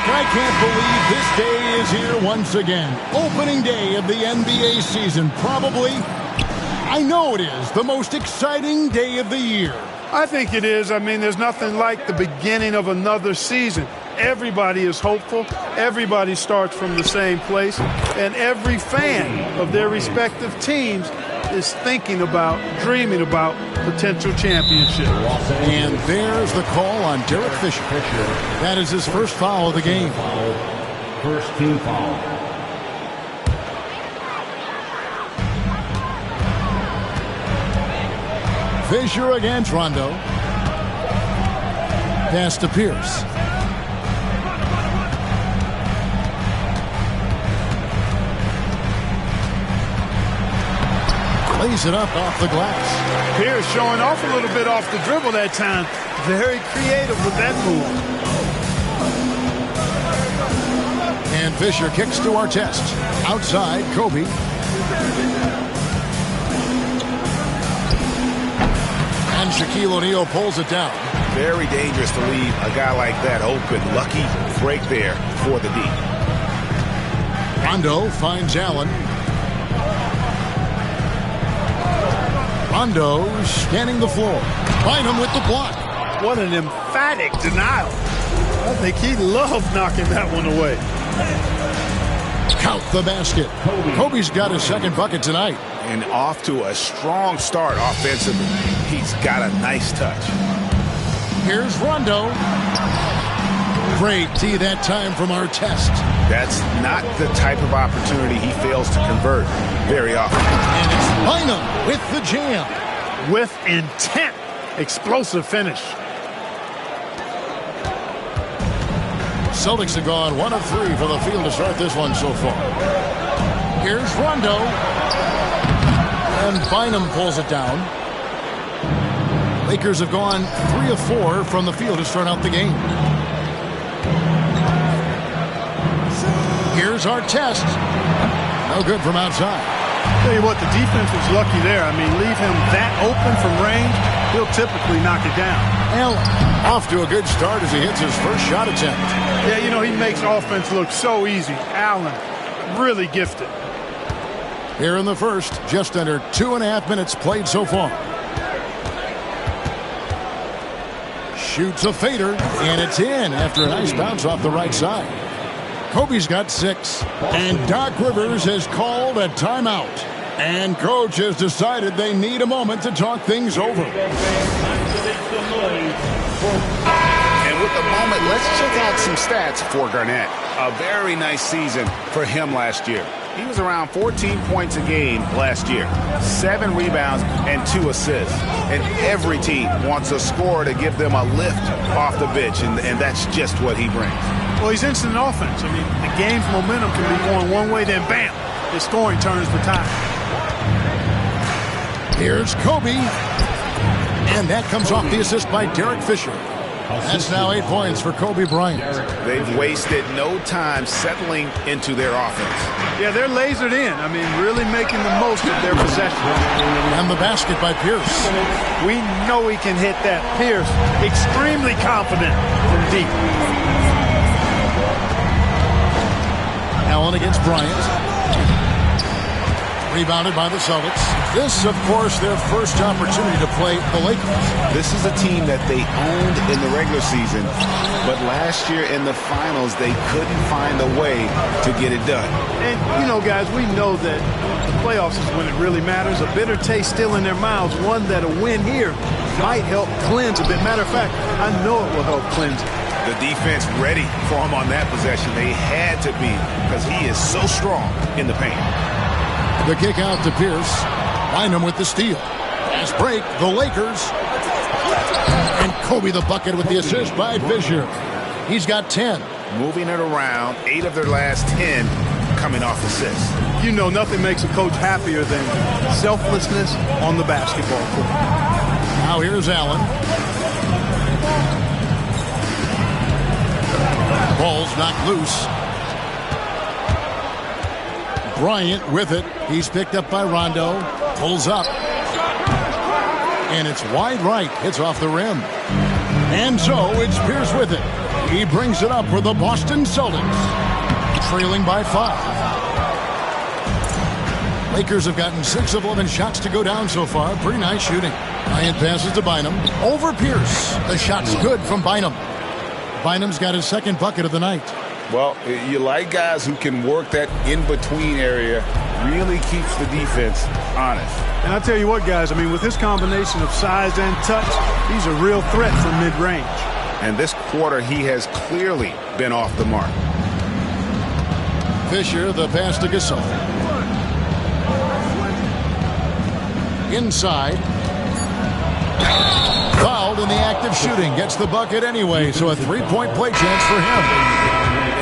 [SPEAKER 1] I can't believe this day is here once again. Opening day of the NBA season. Probably, I know it is, the most exciting day of the year.
[SPEAKER 2] I think it is. I mean, there's nothing like the beginning of another season. Everybody is hopeful. Everybody starts from the same place. And every fan of their respective teams is thinking about, dreaming about potential championship.
[SPEAKER 1] And there's the call on Derek Fisher. That is his first foul of the game.
[SPEAKER 4] First team foul.
[SPEAKER 1] Fisher against Rondo. Pass to Pierce. Lays it up off the glass.
[SPEAKER 2] Pierce showing off a little bit off the dribble that time. Very creative with that move.
[SPEAKER 1] And Fisher kicks to Artest. Outside, Kobe. And Shaquille O'Neal pulls it down.
[SPEAKER 3] Very dangerous to leave a guy like that open. Lucky break there for the D.
[SPEAKER 1] Rondo finds Allen. Rondo scanning the floor. Bynum with the block.
[SPEAKER 2] What an emphatic denial. I think he loved knocking that one away.
[SPEAKER 1] Count the basket. Kobe's got his second bucket tonight.
[SPEAKER 3] And off to a strong start offensively. He's got a nice touch.
[SPEAKER 1] Here's Rondo. Great D that time from Artest.
[SPEAKER 3] That's not the type of opportunity he fails to convert very often.
[SPEAKER 1] And it's Bynum with the jam.
[SPEAKER 2] With intent. Explosive finish.
[SPEAKER 1] Celtics have gone 1 of 3 for the field to start this one so far. Here's Rondo. And Bynum pulls it down. Lakers have gone 3 of 4 from the field to start out the game. Here's Artest. No good from outside.
[SPEAKER 2] Tell you what, the defense was lucky there. I mean, leave him that open from range, he'll typically knock it down.
[SPEAKER 1] Allen off to a good start as he hits his first shot attempt.
[SPEAKER 2] Yeah, you know, he makes offense look so easy. Allen, really gifted.
[SPEAKER 1] Here in the first, just under 2.5 minutes played so far. Shoots a fader, and it's in after a nice bounce off the right side. Kobe's got 6, and Doc Rivers has called a timeout. And coach has decided they need a moment to talk things over.
[SPEAKER 3] And with the moment, let's check out some stats for Garnett. A very nice season for him last year. He was around 14 points a game last year, 7 rebounds and 2 assists. And every team wants a scorer to give them a lift off the bench, and that's just what he brings.
[SPEAKER 2] Well, he's instant offense. I mean, the game's momentum can be going one way, then bam, his scoring turns the tide.
[SPEAKER 1] Here's Kobe. And that comes off the assist by Derek Fisher. That's now 8 points for Kobe Bryant.
[SPEAKER 3] They've wasted no time settling into their offense.
[SPEAKER 2] Yeah, they're lasered in. I mean, really making the most of their possession.
[SPEAKER 1] And the basket by Pierce.
[SPEAKER 2] We know he can hit that. Pierce, extremely confident from deep.
[SPEAKER 1] Allen against Bryant. Rebounded by the Celtics. This, of course, their first opportunity to play the Lakers.
[SPEAKER 3] This is a team that they owned in the regular season, but last year in the finals, they couldn't find a way to get it done.
[SPEAKER 2] And, you know, guys, we know that the playoffs is when it really matters. A bitter taste still in their mouths. One that a win here might help cleanse a bit. Matter of fact, I know it will help cleanse it.
[SPEAKER 3] The defense ready for him on that possession. They had to be because he is so strong in the paint.
[SPEAKER 1] The kick out to Pierce. Bynum with the steal. Fast break, the Lakers. And Kobe the bucket with the assist by Fisher. He's got 10.
[SPEAKER 3] Moving it around, 8 of their last 10 coming off assists.
[SPEAKER 2] You know, nothing makes a coach happier than selflessness on the basketball court.
[SPEAKER 1] Now here's Allen. Ball's knocked loose. Bryant with it. He's picked up by Rondo. Pulls up. And it's wide right. Hits off the rim. And so it's Pierce with it. He brings it up for the Boston Celtics. Trailing by 5. Lakers have gotten 6 of 11 shots to go down so far. Pretty nice shooting. Bryant passes to Bynum. Over Pierce. The shot's good from Bynum. Bynum's got his second bucket of the night.
[SPEAKER 3] Well, you like guys who can work that in-between area, really keeps the defense honest.
[SPEAKER 2] And I tell you what, guys, I mean, with his combination of size and touch, he's a real threat from mid-range.
[SPEAKER 3] And this quarter, he has clearly been off the mark.
[SPEAKER 1] Fisher, the pass to Gasol. Inside. Fouled in the act of shooting. Gets the bucket anyway, so a 3-point play chance for him.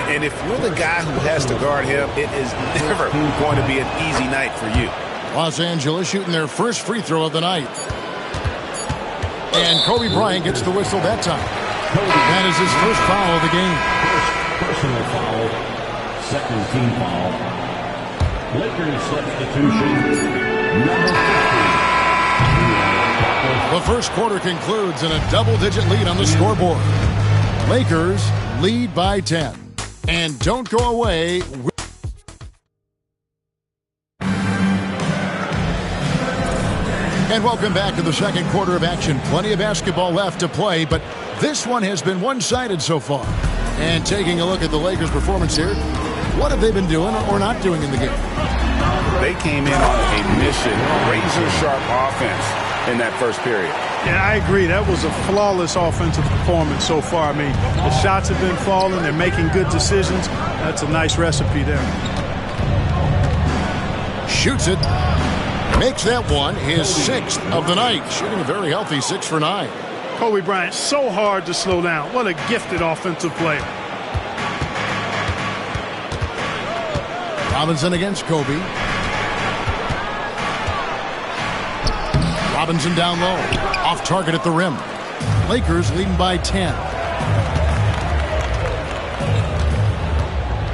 [SPEAKER 3] And if you're the guy who has to guard him, it is never going to be an easy night for you.
[SPEAKER 1] Los Angeles shooting their first free throw of the night. And Kobe Bryant gets the whistle that time. That is his first foul of the game.
[SPEAKER 4] First personal foul, second team foul. Lakers substitution, number 50.
[SPEAKER 1] The first quarter concludes in a double-digit lead on the scoreboard. Lakers lead by 10. And don't go away. And welcome back to the second quarter of action. Plenty of basketball left to play, but this one has been one-sided so far. And taking a look at the Lakers' performance here, what have they been doing or not doing in the game?
[SPEAKER 3] They came in on a mission, razor-sharp offense in that first period.
[SPEAKER 2] Yeah, I agree. That was a flawless offensive performance so far. I mean, the shots have been falling. They're making good decisions. That's a nice recipe there.
[SPEAKER 1] Shoots it. Makes that one his 6th of the night. Shooting a very healthy 6 for 9.
[SPEAKER 2] Kobe Bryant, so hard to slow down. What a gifted offensive player.
[SPEAKER 1] Robinson against Kobe. Robinson down low. Off target at the rim. Lakers leading by 10.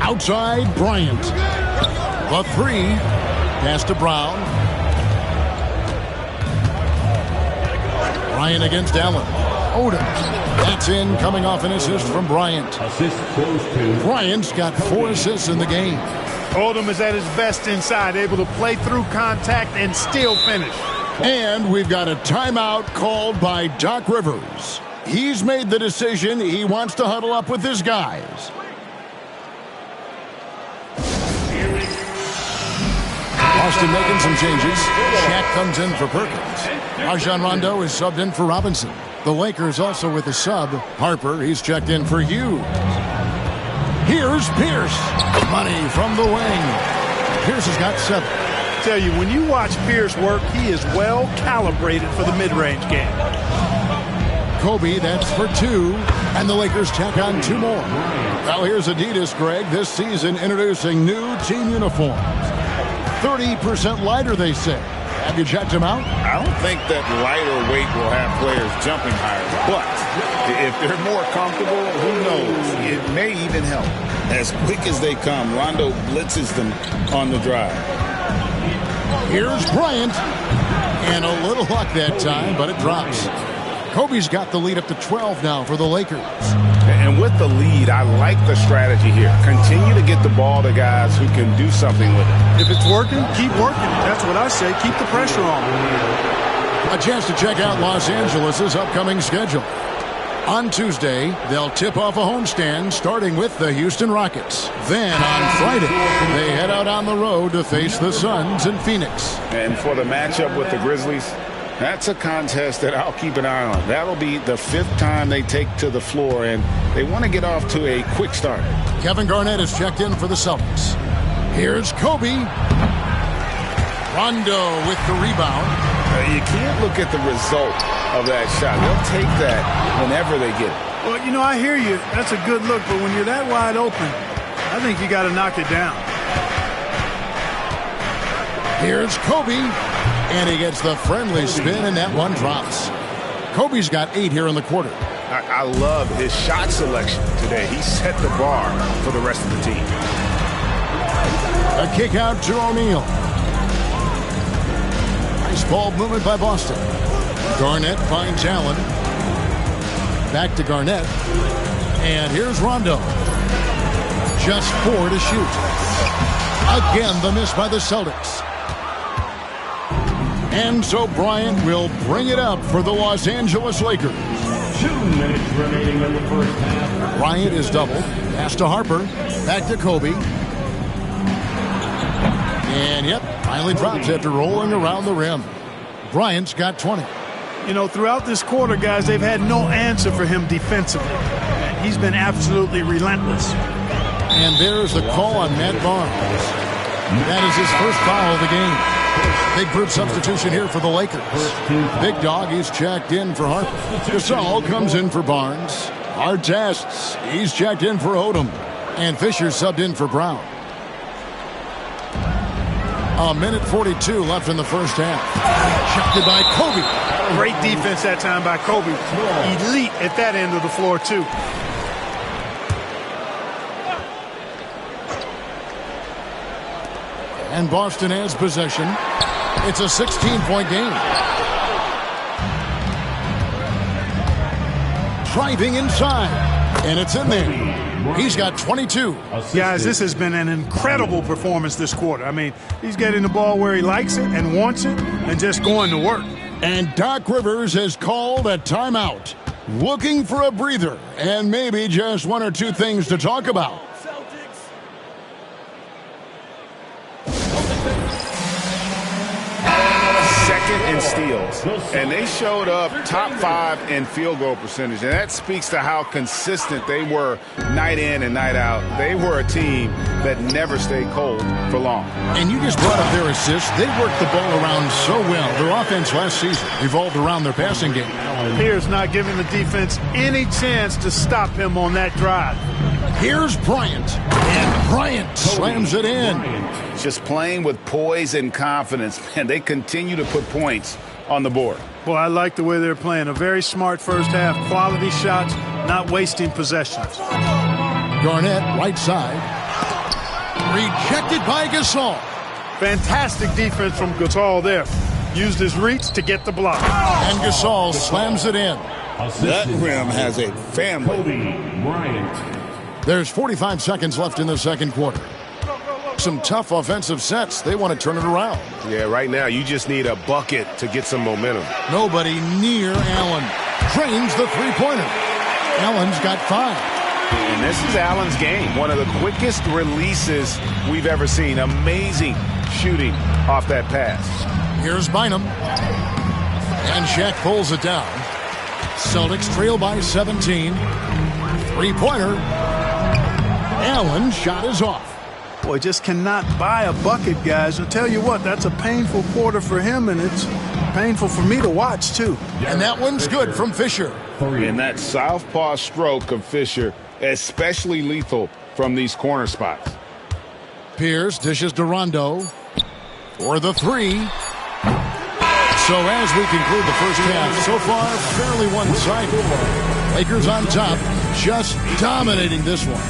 [SPEAKER 1] Outside, Bryant. The 3. Pass to Brown. Bryant against Allen. Odom. That's in, coming off an assist from Bryant.
[SPEAKER 4] Assist goes to
[SPEAKER 1] Bryant's got 4 assists in the game.
[SPEAKER 2] Odom is at his best inside, able to play through contact and still finish.
[SPEAKER 1] And we've got a timeout called by Doc Rivers. He's made the decision. He wants to huddle up with his guys. Boston making some changes. Shaq comes in for Perkins. Rajon Rondo is subbed in for Robinson. The Lakers also with a sub. Harper, he's checked in for Hughes. Here's Pierce. Money from the wing. Pierce has got 7.
[SPEAKER 2] Tell you, when you watch Pierce work, he is well calibrated for the mid-range game.
[SPEAKER 1] Kobe, that's for 2. And the Lakers tack on 2 more. Now here's Adidas, Greg, this season introducing new team uniforms. 30% lighter, they say. Have you checked him out?
[SPEAKER 3] I don't think that lighter weight will have players jumping higher, but if they're more comfortable, who knows? It may even help. As quick as they come, Rondo blitzes them on the drive.
[SPEAKER 1] Here's Bryant. And a little luck that time, but it drops. Kobe's got the lead up to 12 now for the Lakers.
[SPEAKER 3] And with the lead, I like the strategy here. Continue to get the ball to guys who can do something with it.
[SPEAKER 2] If it's working, keep working. That's what I say. Keep the pressure on.
[SPEAKER 1] A chance to check out Los Angeles' upcoming schedule. On Tuesday, they'll tip off a homestand starting with the Houston Rockets. Then on Friday, they head out on the road to face the Suns in Phoenix.
[SPEAKER 3] And for the matchup with the Grizzlies, that's a contest that I'll keep an eye on. That'll be the 5th time they take to the floor, and they want to get off to a quick start.
[SPEAKER 1] Kevin Garnett is checked in for the Celtics. Here's Kobe. Rondo with the rebound.
[SPEAKER 3] You can't look at the result of that shot. They'll take that whenever they get it.
[SPEAKER 2] Well, you know, I hear you. That's a good look, but when you're that wide open, I think you got to knock it down.
[SPEAKER 1] Here's Kobe. And he gets the friendly spin, and that one drops. Kobe's got 8 here in the quarter.
[SPEAKER 3] I love his shot selection today. He set the bar for the rest of the team.
[SPEAKER 1] A kick out to O'Neal. Nice ball movement by Boston. Garnett finds Allen. Back to Garnett. And here's Rondo. Just 4 to shoot. Again, the miss by the Celtics. And so Bryant will bring it up for the Los Angeles Lakers.
[SPEAKER 4] 2 minutes remaining in the first half.
[SPEAKER 1] Bryant is doubled. Pass to Harper. Back to Kobe. And, yep, finally drops after rolling around the rim. Bryant's got 20.
[SPEAKER 2] You know, throughout this quarter, guys, they've had no answer for him defensively. He's been absolutely relentless.
[SPEAKER 1] And there's the call on Matt Barnes. That is his first foul of the game. Big group substitution here for the Lakers. Big Dog, he's checked in for Harper. Gasol comes in for Barnes. Artests, he's checked in for Odom. And Fisher subbed in for Brown. A minute 42 left in the first half. Shot by Kobe.
[SPEAKER 2] Great defense that time by Kobe. Elite at that end of the floor, too.
[SPEAKER 1] And Boston has possession. It's a 16-point game. Driving inside. And it's in there. He's got 22.
[SPEAKER 2] Guys, this has been an incredible performance this quarter. I mean, he's getting the ball where he likes it and wants it and just going to work.
[SPEAKER 1] And Doc Rivers has called a timeout. Looking for a breather and maybe just 1 or 2 things to talk about.
[SPEAKER 3] In steals, and they showed up top 5 in field goal percentage, and that speaks to how consistent they were night in and night out. They were a team that never stayed cold for long.
[SPEAKER 1] And you just brought up their assists. They worked the ball around so well. Their offense last season revolved around their passing game.
[SPEAKER 2] Here's not giving the defense any chance to stop him on that drive.
[SPEAKER 1] Here's Bryant, and Bryant slams it in.
[SPEAKER 3] Just playing with poise and confidence, and they continue to put points on the board.
[SPEAKER 2] Well, I like the way they're playing. A very smart first half. Quality shots, not wasting possessions.
[SPEAKER 1] Garnett, right side. Rejected by Gasol.
[SPEAKER 2] Fantastic defense from Gasol there. Used his reach to get the block.
[SPEAKER 1] And Gasol slams it in.
[SPEAKER 3] That rim has a family.
[SPEAKER 4] Kobe Bryant.
[SPEAKER 1] There's 45 seconds left in the second quarter. Some tough offensive sets. They want to turn it around.
[SPEAKER 5] Yeah, right now you just need a bucket to get some momentum.
[SPEAKER 1] Nobody near Allen. Drains the three-pointer. Allen's got 5.
[SPEAKER 3] And this is Allen's game. One of the quickest releases we've ever seen. Amazing shooting off that pass.
[SPEAKER 1] Here's Bynum. And Shaq pulls it down. Celtics trail by 17. Three-pointer. Allen's shot is off.
[SPEAKER 2] Boy, just cannot buy a bucket, guys. I'll tell you what, that's a painful quarter for him, and it's painful for me to watch, too.
[SPEAKER 1] And that one's good from Fisher.
[SPEAKER 3] And that southpaw stroke of Fisher, especially lethal from these corner spots.
[SPEAKER 1] Pierce dishes to Rondo for the 3. So as we conclude the first half, so far, fairly one-sided. Lakers on top, just dominating this one.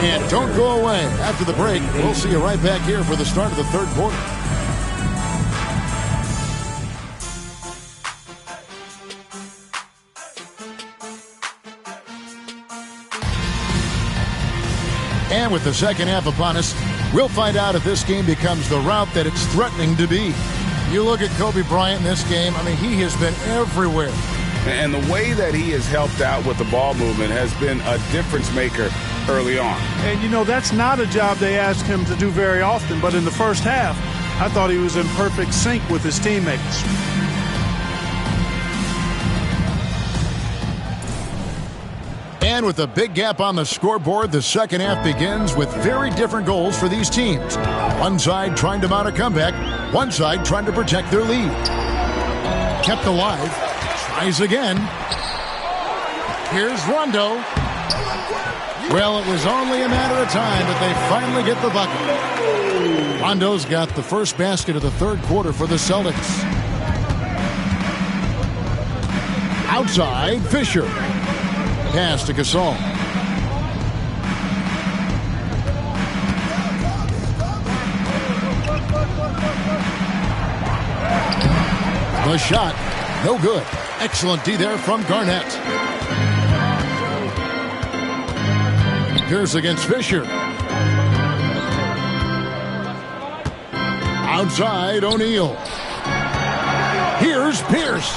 [SPEAKER 1] And don't go away. After the break, we'll see you right back here for the start of the third quarter. And with the second half upon us, we'll find out if this game becomes the route that it's threatening to be. You look at Kobe Bryant in this game, I mean, he has been everywhere.
[SPEAKER 3] And the way that he has helped out with the ball movement has been a difference maker early on.
[SPEAKER 2] And, you know, that's not a job they ask him to do very often. But in the first half, I thought he was in perfect sync with his teammates.
[SPEAKER 1] And with a big gap on the scoreboard, the second half begins with very different goals for these teams. One side trying to mount a comeback, one side trying to protect their lead. Kept alive, tries again. Here's Rondo. Well, it was only a matter of time that they finally get the bucket. Rondo's got the first basket of the third quarter for the Celtics. Outside, Fisher. Pass to Gasol. The shot, no good. Excellent D there from Garnett. Pierce against Fisher. Outside, O'Neal. Here's Pierce.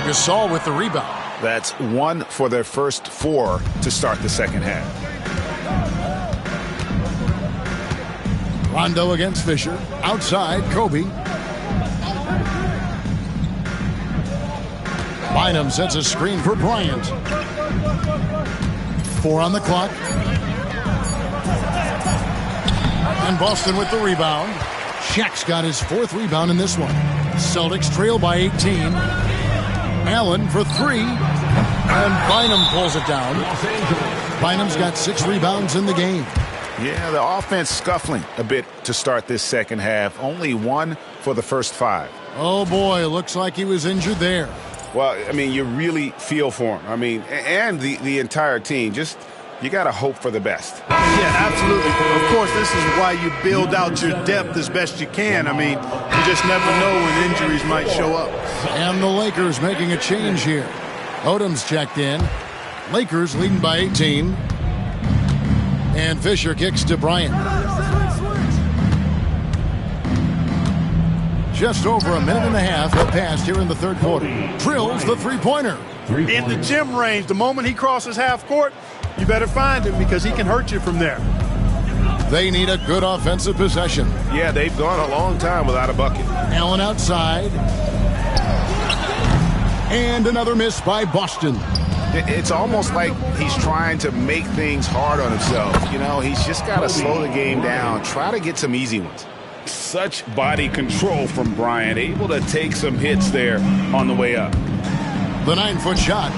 [SPEAKER 1] Gasol with the rebound.
[SPEAKER 3] That's one for their first four to start the second half.
[SPEAKER 1] Rondo against Fisher. Outside, Kobe. Bynum sets a screen for Bryant. 4 on the clock. And Boston with the rebound. Shaq's got his 4th rebound in this one. Celtics trail by 18. Allen for 3. And Bynum pulls it down. Bynum's got 6 rebounds in the game.
[SPEAKER 3] Yeah, the offense scuffling a bit to start this second half. Only 1 for the first 5.
[SPEAKER 1] Oh, boy, looks like he was injured there.
[SPEAKER 3] Well, I mean, you really feel for him. I mean, and the entire team. Just, you got to hope for the best.
[SPEAKER 2] Yeah, absolutely. Of course, this is why you build out your depth as best you can. I mean, you just never know when injuries might show up.
[SPEAKER 1] And the Lakers making a change here. Odom's checked in. Lakers leading by 18. And Fisher kicks to Bryant. Just over a minute and a half have passed here in the third quarter. Drills the three-pointer.
[SPEAKER 2] In the gym range, the moment he crosses half court, you better find him because he can hurt you from there.
[SPEAKER 1] They need a good offensive possession.
[SPEAKER 5] Yeah, they've gone a long time without a bucket.
[SPEAKER 1] Allen outside. And another miss by Boston.
[SPEAKER 3] It's almost like he's trying to make things hard on himself. You know, he's just got to slow the game down, try to get some easy ones. Such body control from Bryant, able to take some hits there on the way up.
[SPEAKER 1] The 9-foot shot.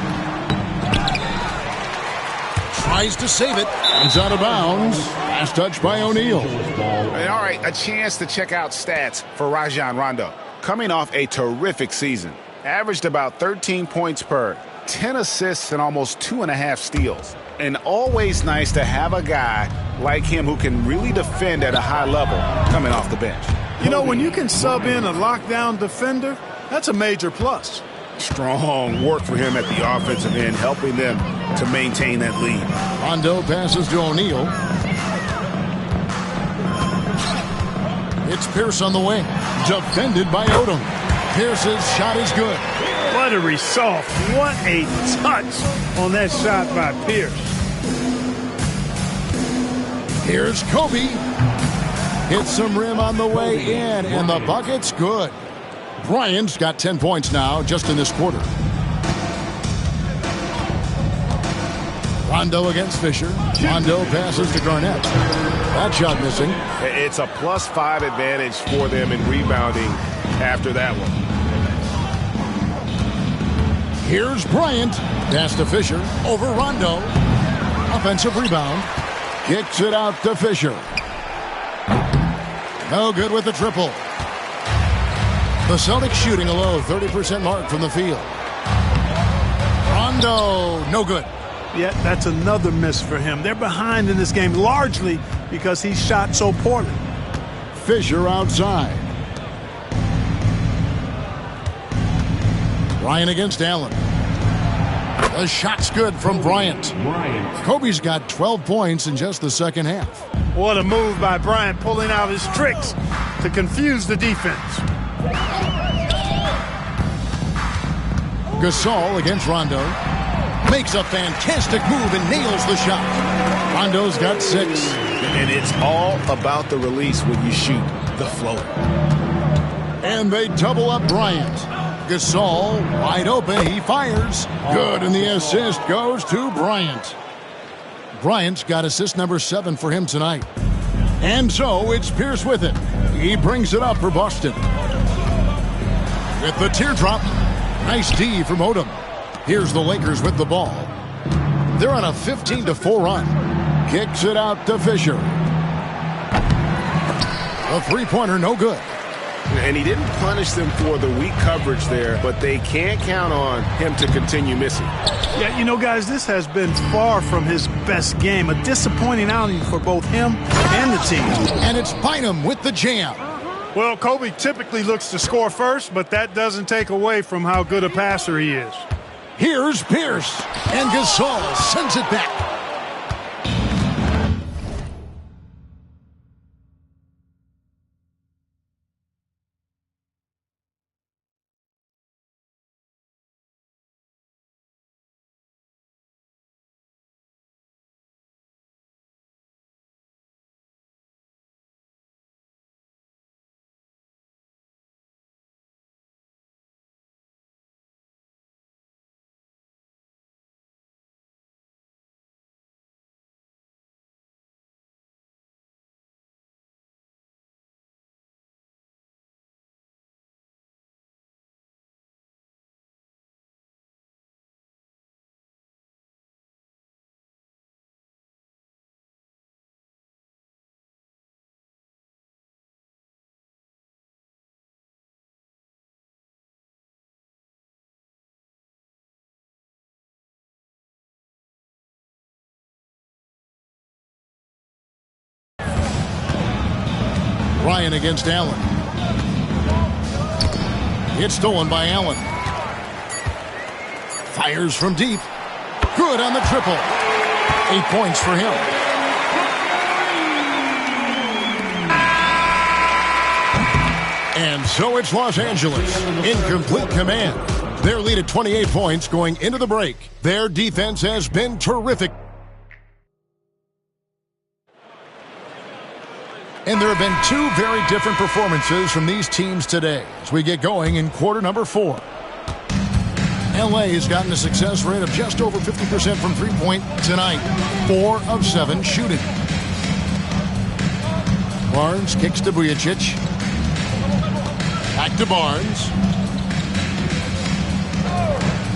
[SPEAKER 1] Tries to save it. It's out of bounds. Last touch by O'Neal.
[SPEAKER 3] And all right, a chance to check out stats for Rajon Rondo. Coming off a terrific season. Averaged about 13 points per, 10 assists, and almost 2.5 steals. And always nice to have a guy like him who can really defend at a high level coming off the bench.
[SPEAKER 2] You know, when you can sub in a lockdown defender, that's a major plus.
[SPEAKER 3] Strong work for him at the offensive end, helping them to maintain that lead.
[SPEAKER 1] Rondo passes to O'Neal. It's Pierce on the wing. Defended by Odom. Pierce's shot is good.
[SPEAKER 2] Buttery soft. What a touch on that shot by Pierce.
[SPEAKER 1] Here's Kobe. Hits some rim on the way in, and the bucket's good. Bryant's got 10 points now just in this quarter. Rondo against Fisher. Rondo passes to Garnett. That shot missing.
[SPEAKER 5] It's a +5 advantage for them in rebounding after that one.
[SPEAKER 1] Here's Bryant. Pass to Fisher. Over Rondo. Offensive rebound. Kicks it out to Fisher. No good with the triple. The Celtics shooting a low 30% mark from the field. Rondo, no good.
[SPEAKER 2] Yeah, that's another miss for him. They're behind in this game largely because he shot so poorly.
[SPEAKER 1] Fisher outside. Bryant against Allen. The shot's good from Bryant. Kobe's got 12 points in just the second half.
[SPEAKER 2] What a move by Bryant, pulling out his tricks to confuse the defense.
[SPEAKER 1] Gasol against Rondo. Makes a fantastic move and nails the shot. Rondo's got 6.
[SPEAKER 3] And it's all about the release when you shoot the floater.
[SPEAKER 1] And they double up Bryant. Gasol wide open. He fires. Good, and the assist goes to Bryant. Bryant's got assist number 7 for him tonight. And so it's Pierce with it. He brings it up for Boston. With the teardrop. Nice D from Odom. Here's the Lakers with the ball. They're on a 15-4 run. Kicks it out to Fisher. A three-pointer, no good.
[SPEAKER 5] And he didn't punish them for the weak coverage there, but they can't count on him to continue missing.
[SPEAKER 2] Yeah, you know, guys, this has been far from his best game. A disappointing outing for both him and the team.
[SPEAKER 1] And it's Bynum with the jam.
[SPEAKER 2] Well, Kobe typically looks to score first, but that doesn't take away from how good a passer he is.
[SPEAKER 1] Here's Pierce, and Gasol sends it back. Bryant against Allen. It's stolen by Allen. Fires from deep. Good on the triple. 8 points for him. And so it's Los Angeles in complete command. Their lead at 28 points going into the break. Their defense has been terrific. And there have been 2 very different performances from these teams today as we get going in quarter number 4. LA has gotten a success rate of just over 50% from three-point tonight. 4 of 7 shooting. Barnes kicks to Vujicic. Back to Barnes.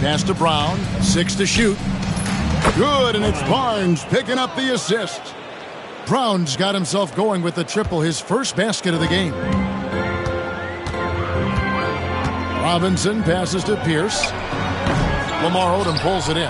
[SPEAKER 1] Pass to Brown. 6 to shoot. Good, and it's Barnes picking up the assist. Brown's got himself going with the triple, his first basket of the game. Robinson passes to Pierce. Lamar Odom pulls it in.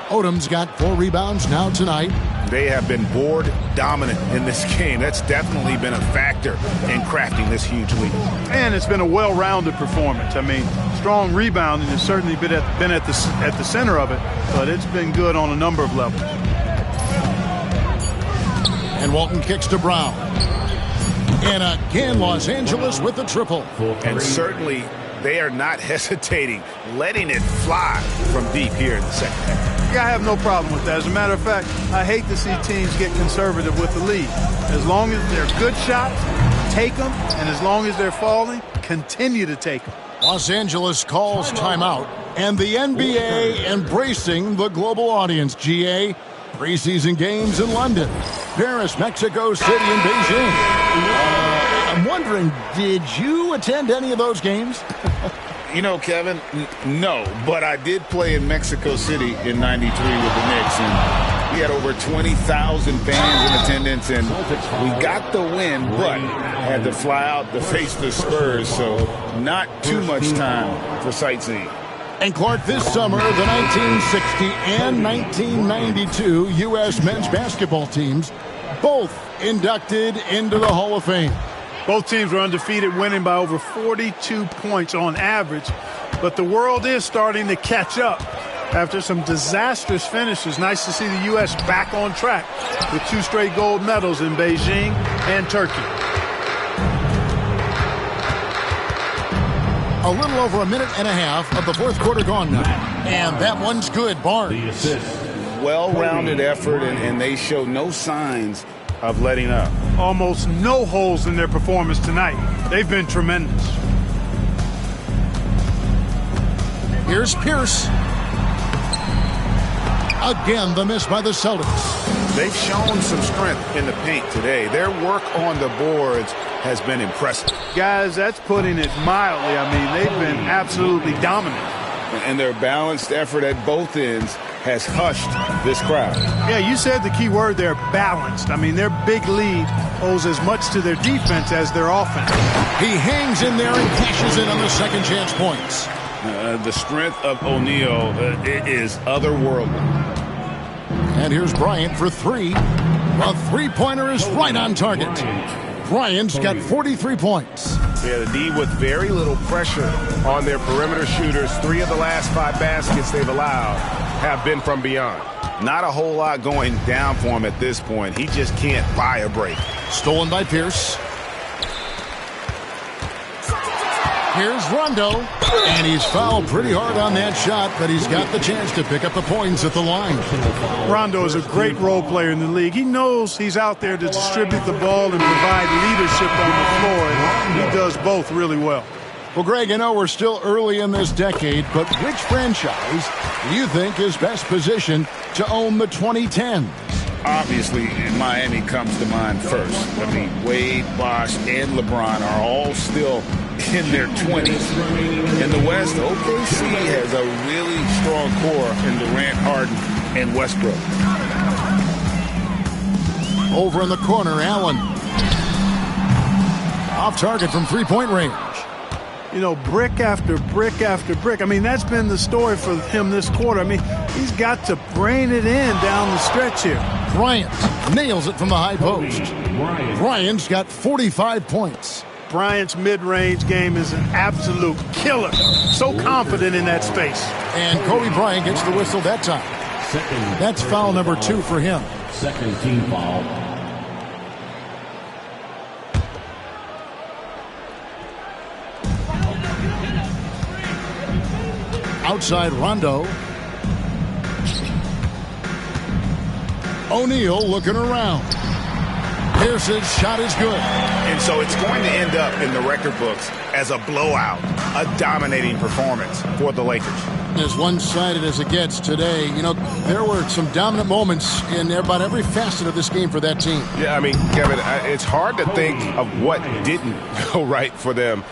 [SPEAKER 1] Odom's got 4 rebounds now tonight.
[SPEAKER 3] They have been board dominant in this game. That's definitely been a factor in crafting this huge lead.
[SPEAKER 2] And it's been a well-rounded performance. I mean, strong rebounding has certainly been at the center of it, but it's been good on a number of levels.
[SPEAKER 1] And Walton kicks to Brown. And again, Los Angeles with the triple.
[SPEAKER 3] And certainly, they are not hesitating, letting it fly from deep here in the second half.
[SPEAKER 2] Yeah, I have no problem with that. As a matter of fact, I hate to see teams get conservative with the lead. As long as they're good shots, take them. And as long as they're falling, continue to take them.
[SPEAKER 1] Los Angeles calls timeout. And the NBA embracing the global audience, GA. Preseason games in London, Paris, Mexico City, and Beijing. I'm wondering, did you attend any of those games?
[SPEAKER 3] You know, Kevin, no, but I did play in Mexico City in '93 with the Knicks, and We had over 20,000 fans in attendance, and we got the win, but had to fly out to face the Spurs, so not too much time for sightseeing.
[SPEAKER 1] And Clark, this summer, the 1960 and 1992 U.S. men's basketball teams both inducted into the Hall of Fame.
[SPEAKER 2] Both teams were undefeated, winning by over 42 points on average. But the world is starting to catch up after some disastrous finishes. Nice to see the U.S. back on track with 2 straight gold medals in Beijing and Turkey.
[SPEAKER 1] A little over a minute and a half of the fourth quarter gone now. And that one's good, Barnes.
[SPEAKER 3] Well-rounded effort, and they show no signs of letting up.
[SPEAKER 2] Almost no holes in their performance tonight. They've been tremendous.
[SPEAKER 1] Here's Pierce. Again, the miss by the Celtics.
[SPEAKER 3] They've shown some strength in the paint today. Their work on the boards has been impressive.
[SPEAKER 2] Guys, that's putting it mildly. I mean, they've been absolutely dominant.
[SPEAKER 3] And their balanced effort at both ends has hushed this crowd.
[SPEAKER 2] Yeah, you said the key word there, balanced. I mean, their big lead owes as much to their defense as their offense.
[SPEAKER 1] He hangs in there and cashes in on the second chance points.
[SPEAKER 3] The strength of O'Neal is otherworldly.
[SPEAKER 1] And here's Bryant for 3. The three-pointer is right on target. Bryant's got 43 points.
[SPEAKER 5] Yeah, the D with very little pressure on their perimeter shooters. 3 of the last 5 baskets they've allowed have been from beyond.
[SPEAKER 3] Not a whole lot going down for him at this point. He just can't buy a break.
[SPEAKER 1] Stolen by Pierce. Here's Rondo, and he's fouled pretty hard on that shot, but he's got the chance to pick up the points at the line.
[SPEAKER 2] Rondo is a great role player in the league. He knows he's out there to distribute the ball and provide leadership on the floor, and he does both really well.
[SPEAKER 1] Well, Greg, I know we're still early in this decade, but which franchise do you think is best positioned to own the 2010s?
[SPEAKER 3] Obviously, Miami comes to mind first. I mean, Wade, Bosh, and LeBron are all still in their 20s. In the West, OKC has a really strong core in Durant, Harden, and Westbrook.
[SPEAKER 1] Over in the corner, Allen. Off target from three-point range.
[SPEAKER 2] You know, brick after brick after brick. I mean, that's been the story for him this quarter. I mean, he's got to brain it in down the stretch here.
[SPEAKER 1] Bryant nails it from the high post. Bryant's got 45 points.
[SPEAKER 2] Bryant's mid-range game is an absolute killer. So confident in that space.
[SPEAKER 1] And Kobe Bryant gets the whistle that time. That's foul number 2 for him.
[SPEAKER 4] Second team foul.
[SPEAKER 1] Outside Rondo. O'Neal looking around. Pierce's shot is good.
[SPEAKER 3] And so it's going to end up in the record books as a blowout, a dominating performance for the Lakers.
[SPEAKER 1] As one-sided as it gets today, you know, there were some dominant moments in about every facet of this game for that team.
[SPEAKER 5] Yeah, I mean, Kevin, it's hard to think of what didn't go right for them.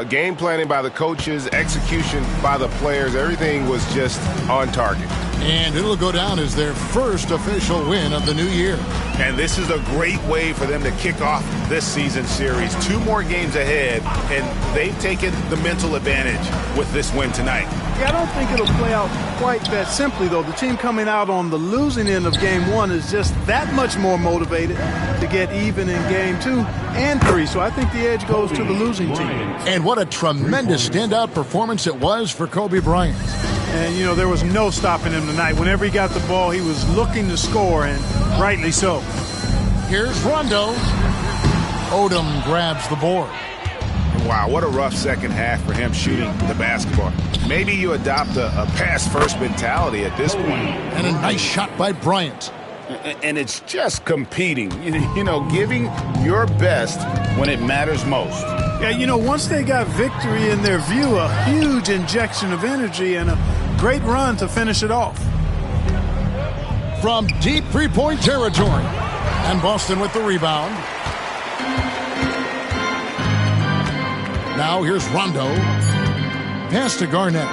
[SPEAKER 5] Game planning by the coaches, execution by the players, everything was just on target.
[SPEAKER 1] And it'll go down as their first official win of the new year.
[SPEAKER 3] And this is a great way for them to kick off this season series. 2 more games ahead, and they've taken the mental advantage with this win tonight.
[SPEAKER 2] Yeah, I don't think it'll play out quite that simply, though. The team coming out on the losing end of Game 1 is just that much more motivated to get even in Game 2 and 3. So I think the edge goes to the losing team.
[SPEAKER 1] And what a tremendous standout performance it was for Kobe Bryant.
[SPEAKER 2] And, you know, there was no stopping him tonight. Whenever he got the ball, he was looking to score, and rightly so.
[SPEAKER 1] Here's Rondo. Odom grabs the board.
[SPEAKER 3] Wow, what a rough second half for him shooting the basketball. Maybe you adopt a pass-first mentality at this point.
[SPEAKER 1] And a nice shot by Bryant.
[SPEAKER 3] And it's just competing, you know, giving your best when it matters most.
[SPEAKER 2] Yeah, you know, once they got victory in their view, a huge injection of energy and a great run to finish it off.
[SPEAKER 1] From deep three-point territory. And Boston with the rebound. Now here's Rondo. Pass to Garnett.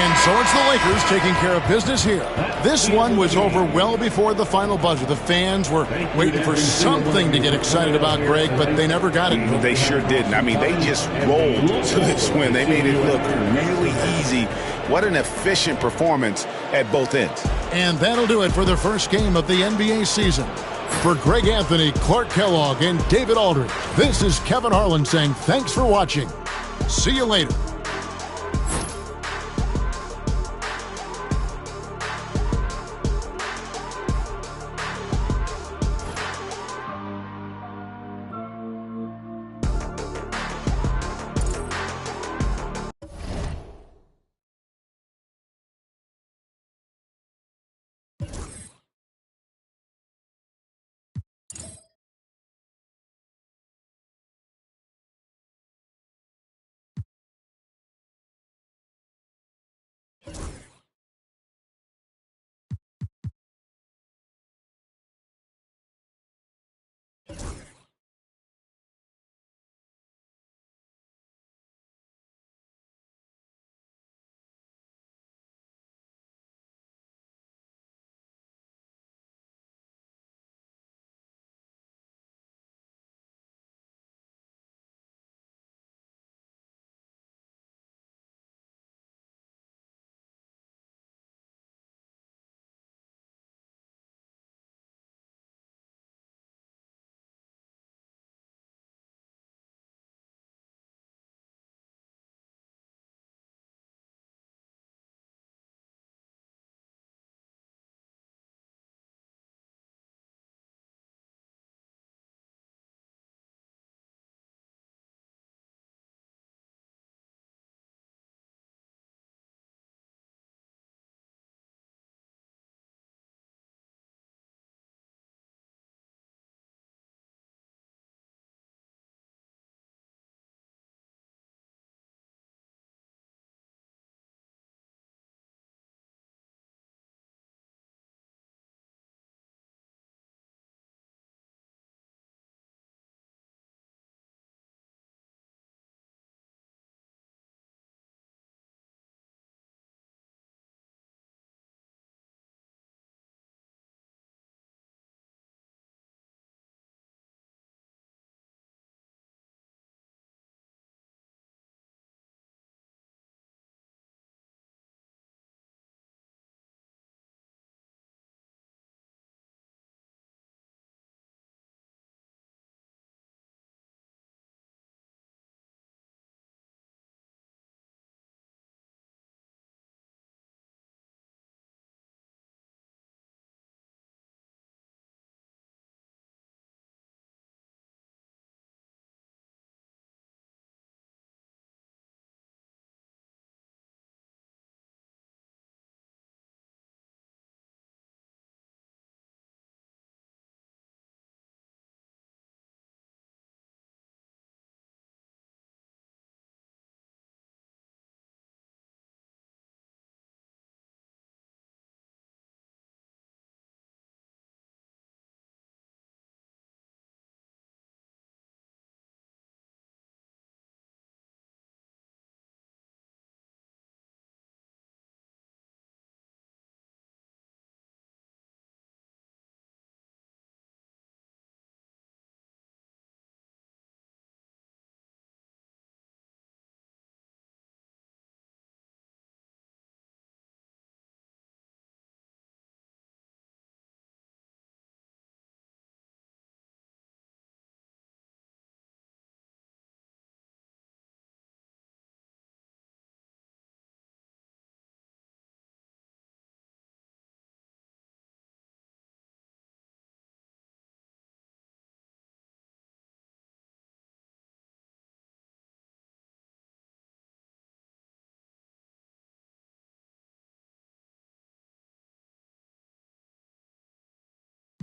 [SPEAKER 1] And so it's the Lakers taking care of business here. This one was over well before the final buzzer. The fans were waiting for something to get excited about, Greg, but they never got it.
[SPEAKER 3] They sure didn't. I mean, they just rolled to this win. They made it look really easy. What an efficient performance at both ends.
[SPEAKER 1] And that'll do it for the first game of the NBA season. For Greg Anthony, Clark Kellogg, and David Aldridge, this is Kevin Harlan saying thanks for watching. See you later.